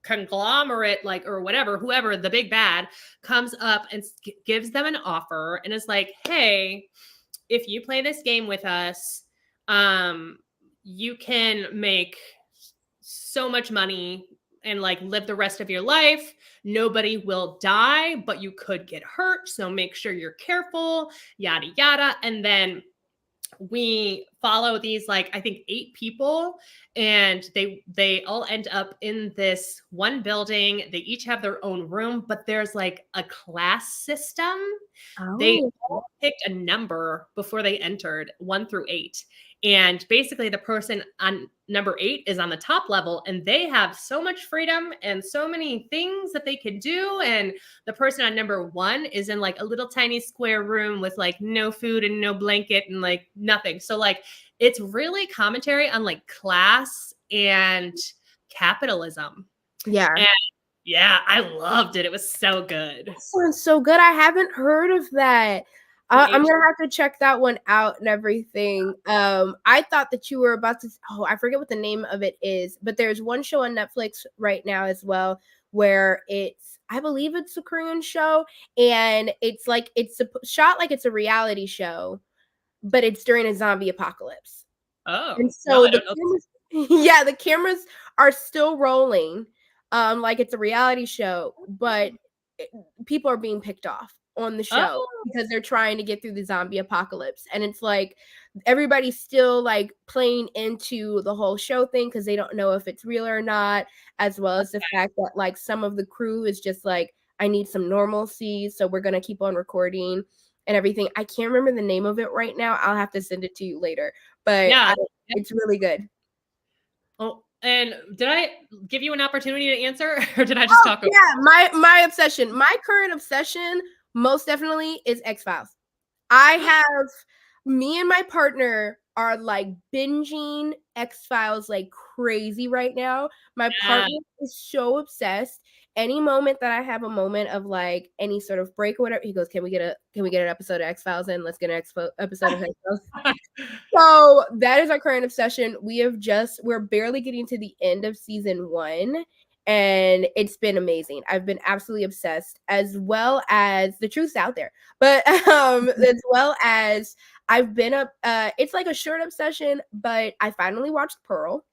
conglomerate, like, or whatever, whoever the big bad comes up and gives them an offer and is like, hey, if you play this game with us, you can make so much money and like live the rest of your life. Nobody will die, but you could get hurt. So make sure you're careful, yada, yada. And then we follow these, like, I think 8 people, and they all end up in this one building. They each have their own room, but there's like a class system. They all picked a number before they entered, 1 through 8. And basically the person on number 8 is on the top level, and they have so much freedom and so many things that they can do. And the person on number 1 is in like a little tiny square room with like no food and no blanket and like nothing. So like it's really commentary on like class and capitalism.
Yeah.
And yeah, I loved it. It was so good.
That sounds so good. I haven't heard of that. I'm gonna have to check that one out and everything. I thought that you were about to. Oh, I forget what the name of it is, but there's one show on Netflix right now as well where I believe it's a Korean show, and it's like shot like it's a reality show, but it's during a zombie apocalypse.
Oh,
and so the cameras, the cameras are still rolling, like it's a reality show, but people are being picked off on the show because they're trying to get through the zombie apocalypse. And it's like everybody's still like playing into the whole show thing because they don't know if it's real or not, as well as the fact that like some of the crew is just like, I need some normalcy, so we're gonna keep on recording and everything. I can't remember the name of it right now. I'll have to send it to you later, but it's really good.
Oh, and did I give you an opportunity to answer, or did I just talk over?
Yeah, my obsession, my current obsession most definitely is X-Files. Me and my partner are like binging X-Files like crazy right now. My partner is so obsessed. Any moment that I have a moment of like any sort of break or whatever, he goes, can we get an episode of X-Files in? Let's get an episode of X-Files. So that is our current obsession. We're barely getting to the end of season 1. And it's been amazing. I've been absolutely obsessed, as well as the truth's out there. But as well as I've been it's like a short obsession, but I finally watched Pearl.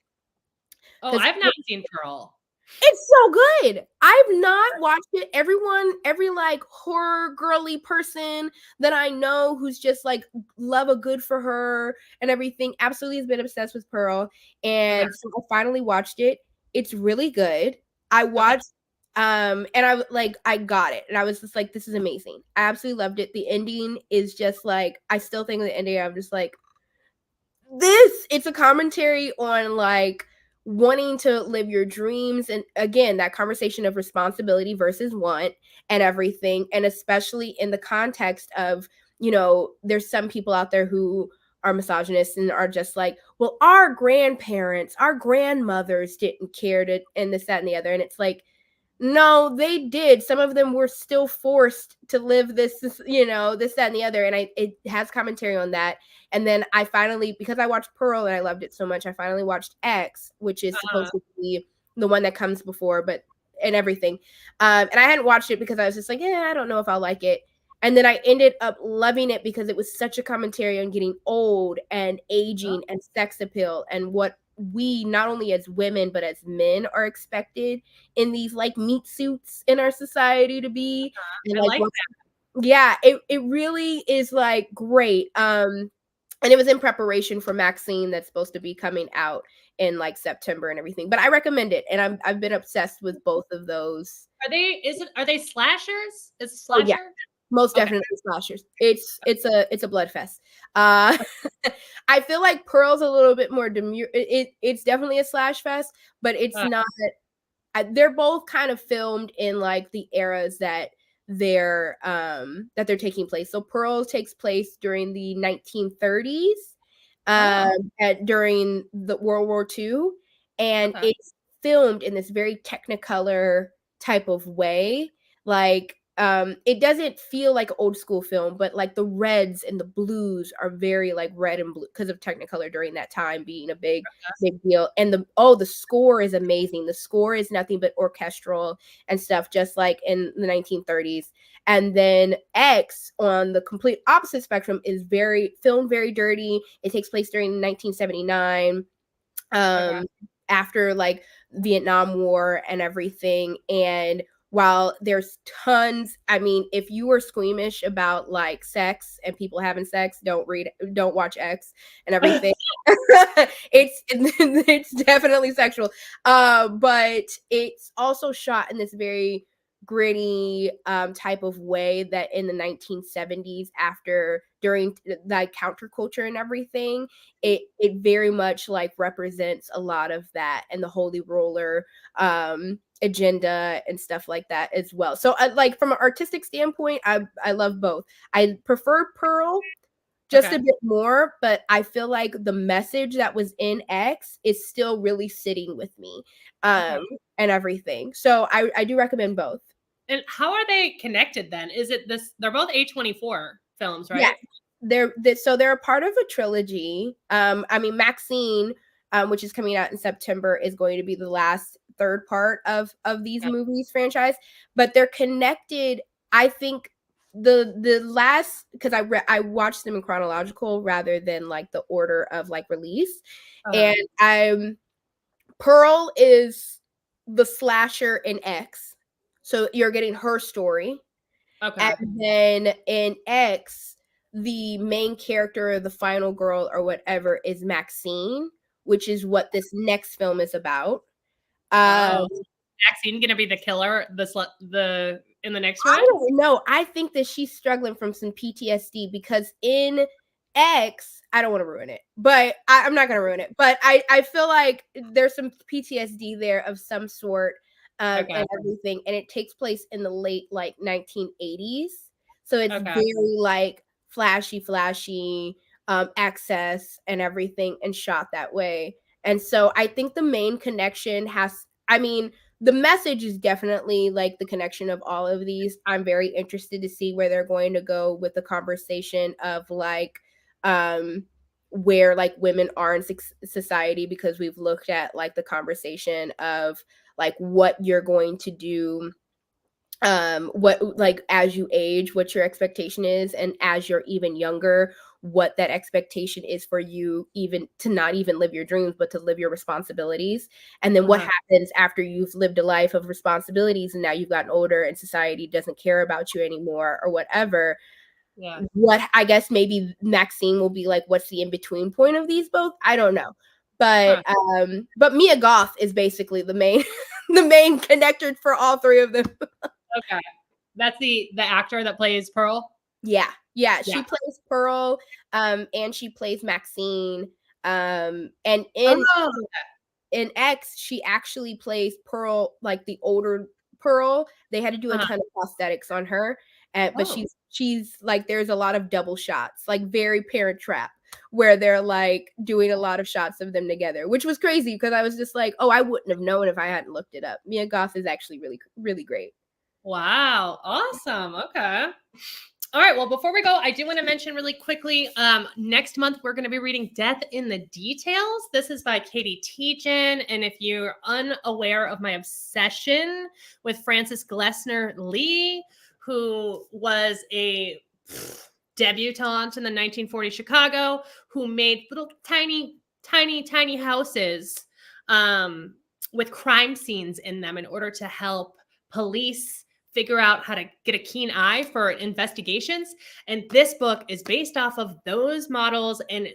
Oh, I've not seen Pearl.
It's so good. I've not watched it. Every like horror girly person that I know who's just like love a good for her and everything absolutely has been obsessed with Pearl. And so I finally watched it. It's really good. I watched and I got it, and I was just like, this is amazing. I absolutely loved it. The ending is just like, I still think of the ending, I'm just like, it's a commentary on like wanting to live your dreams, and again, that conversation of responsibility versus want and everything, and especially in the context of, you know, there's some people out there who are misogynists and are just like, well, our grandparents, our grandmothers didn't care to, and this, that, and the other. And it's like, no, they did. Some of them were still forced to live this, you know, this, that, and the other. And it has commentary on that. And then I finally, because I watched Pearl and I loved it so much, I finally watched X, which is supposed to be the one that comes before, and everything. And I hadn't watched it because I was just like, I don't know if I'll like it. And then I ended up loving it because it was such a commentary on getting old and aging and sex appeal and what we, not only as women, but as men, are expected in these like meat suits in our society to be. And, like, yeah, it really is like great. And it was in preparation for Maxine that's supposed to be coming out in like September and everything. But I recommend it, and I've been obsessed with both of those.
Are they slashers? Is it slasher?
Oh, yeah. Most definitely slashers. It's a blood fest. I feel like Pearl's a little bit more demure. It's definitely a slash fest, but it's not. They're both kind of filmed in like the eras that they're taking place. So Pearl takes place during the 1930s, during the World War II, and it's filmed in this very Technicolor type of way, like. It doesn't feel like old school film, but like the reds and the blues are very like red and blue because of Technicolor during that time being a big deal. And the score is amazing. The score is nothing but orchestral and stuff, just like in the 1930s. And then X, on the complete opposite spectrum, is filmed very dirty. It takes place during 1979. after like Vietnam War and everything. And while there's tons, I mean, if you were squeamish about like sex and people having sex, don't watch X and everything. It's definitely sexual. But it's also shot in this very gritty type of way that in the 1970s, during like counterculture and everything, it very much like represents a lot of that and the holy roller agenda and stuff like that as well. So like from an artistic standpoint, I love both. I prefer Pearl just a bit more, but I feel like the message that was in X is still really sitting with me and everything. So I do recommend both.
And how are they connected then? Is it this? They're both A24 films, right?
Yeah, they're a part of a trilogy. I mean, Maxine, which is coming out in September, is going to be the last third part of these movies franchise, but they're connected. I think the last, because I watched them in chronological rather than like the order of like release, and Pearl is the slasher in X. So you're getting her story.
Okay.
And then in X, the main character, the final girl or whatever, is Maxine, which is what this next film is about.
Maxine gonna be the killer in the next one?
I don't know. I think that she's struggling from some PTSD because in X, I don't want to ruin it, but I'm not going to ruin it. But I feel like there's some PTSD there of some sort. And everything, and it takes place in the late like 1980s, so it's very like flashy access and everything, and shot that way. And so I think the main connection the message is definitely like the connection of all of these. I'm very interested to see where they're going to go with the conversation of like where like women are in society, because we've looked at like the conversation of like what you're going to do, what like as you age, what your expectation is, and as you're even younger, what that expectation is for you, even to not even live your dreams, but to live your responsibilities. And then what happens after you've lived a life of responsibilities and now you've gotten older and society doesn't care about you anymore or whatever. What I guess maybe Maxine will be like, what's the in-between point of these both? I don't know. But Mia Goth is basically the main connector for all three of them.
Okay. That's the actor that plays Pearl?
Yeah. She plays Pearl, and she plays Maxine. And in X, she actually plays Pearl, like the older Pearl. They had to do a ton of prosthetics on her. But she's like, there's a lot of double shots, like very Parent Trap, where they're like doing a lot of shots of them together, which was crazy because I was just like, oh, I wouldn't have known if I hadn't looked it up. Mia Goth is actually really, really great.
Wow. Awesome. Okay. All right. Well, before we go, I do want to mention really quickly, next month, we're going to be reading Death in the Details. This is by Katie Tejan. And if you're unaware of my obsession with Frances Glessner Lee, who was a debutante in the 1940s Chicago, who made little tiny houses with crime scenes in them in order to help police figure out how to get a keen eye for investigations. And this book is based off of those models. And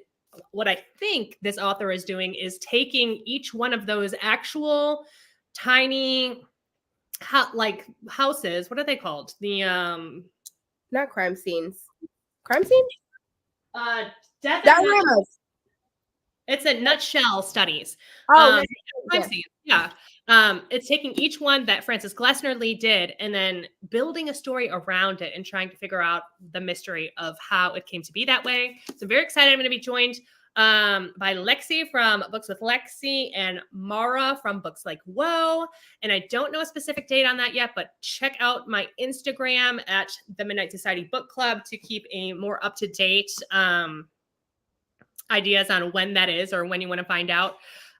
what I think this author is doing is taking each one of those actual tiny houses. What are they called? The
not crime scenes. Crime scenes?
Death it's a nutshell studies.
Crime
scenes. Yeah. It's taking each one that Frances Glessner Lee did and then building a story around it and trying to figure out the mystery of how it came to be that way. So I'm very excited. I'm going to be joined by Lexi from Books with Lexi and Mara from Books Like Whoa. And I don't know a specific date on that yet, but check out my Instagram at the Midnight Society Book Club to keep a more up-to-date ideas on when that is or when you want to find out.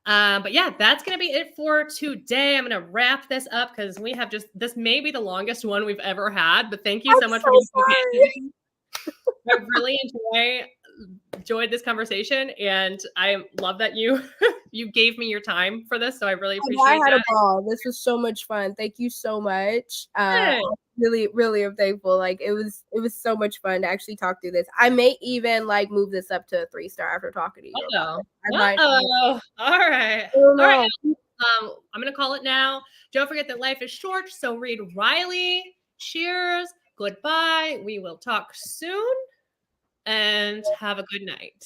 But yeah, that's going to be it for today. I'm going to wrap this up because we have this may be the longest one we've ever had, but thank you so much for being so I really enjoyed this conversation, and I love that you you gave me your time for this, so I really
I
appreciate
had
that.
a ball. This was so much fun. Thank you so much. I
Hey.
really, really am thankful. Like it was so much fun to actually talk through this. I may even like move this up to a 3-star after talking to you about it. I might.
Uh-oh. All right.
I don't
All right.
know.
I'm gonna call it now. Don't forget that life is short, so read Riley. Cheers. Goodbye. We will talk soon, and have a good night.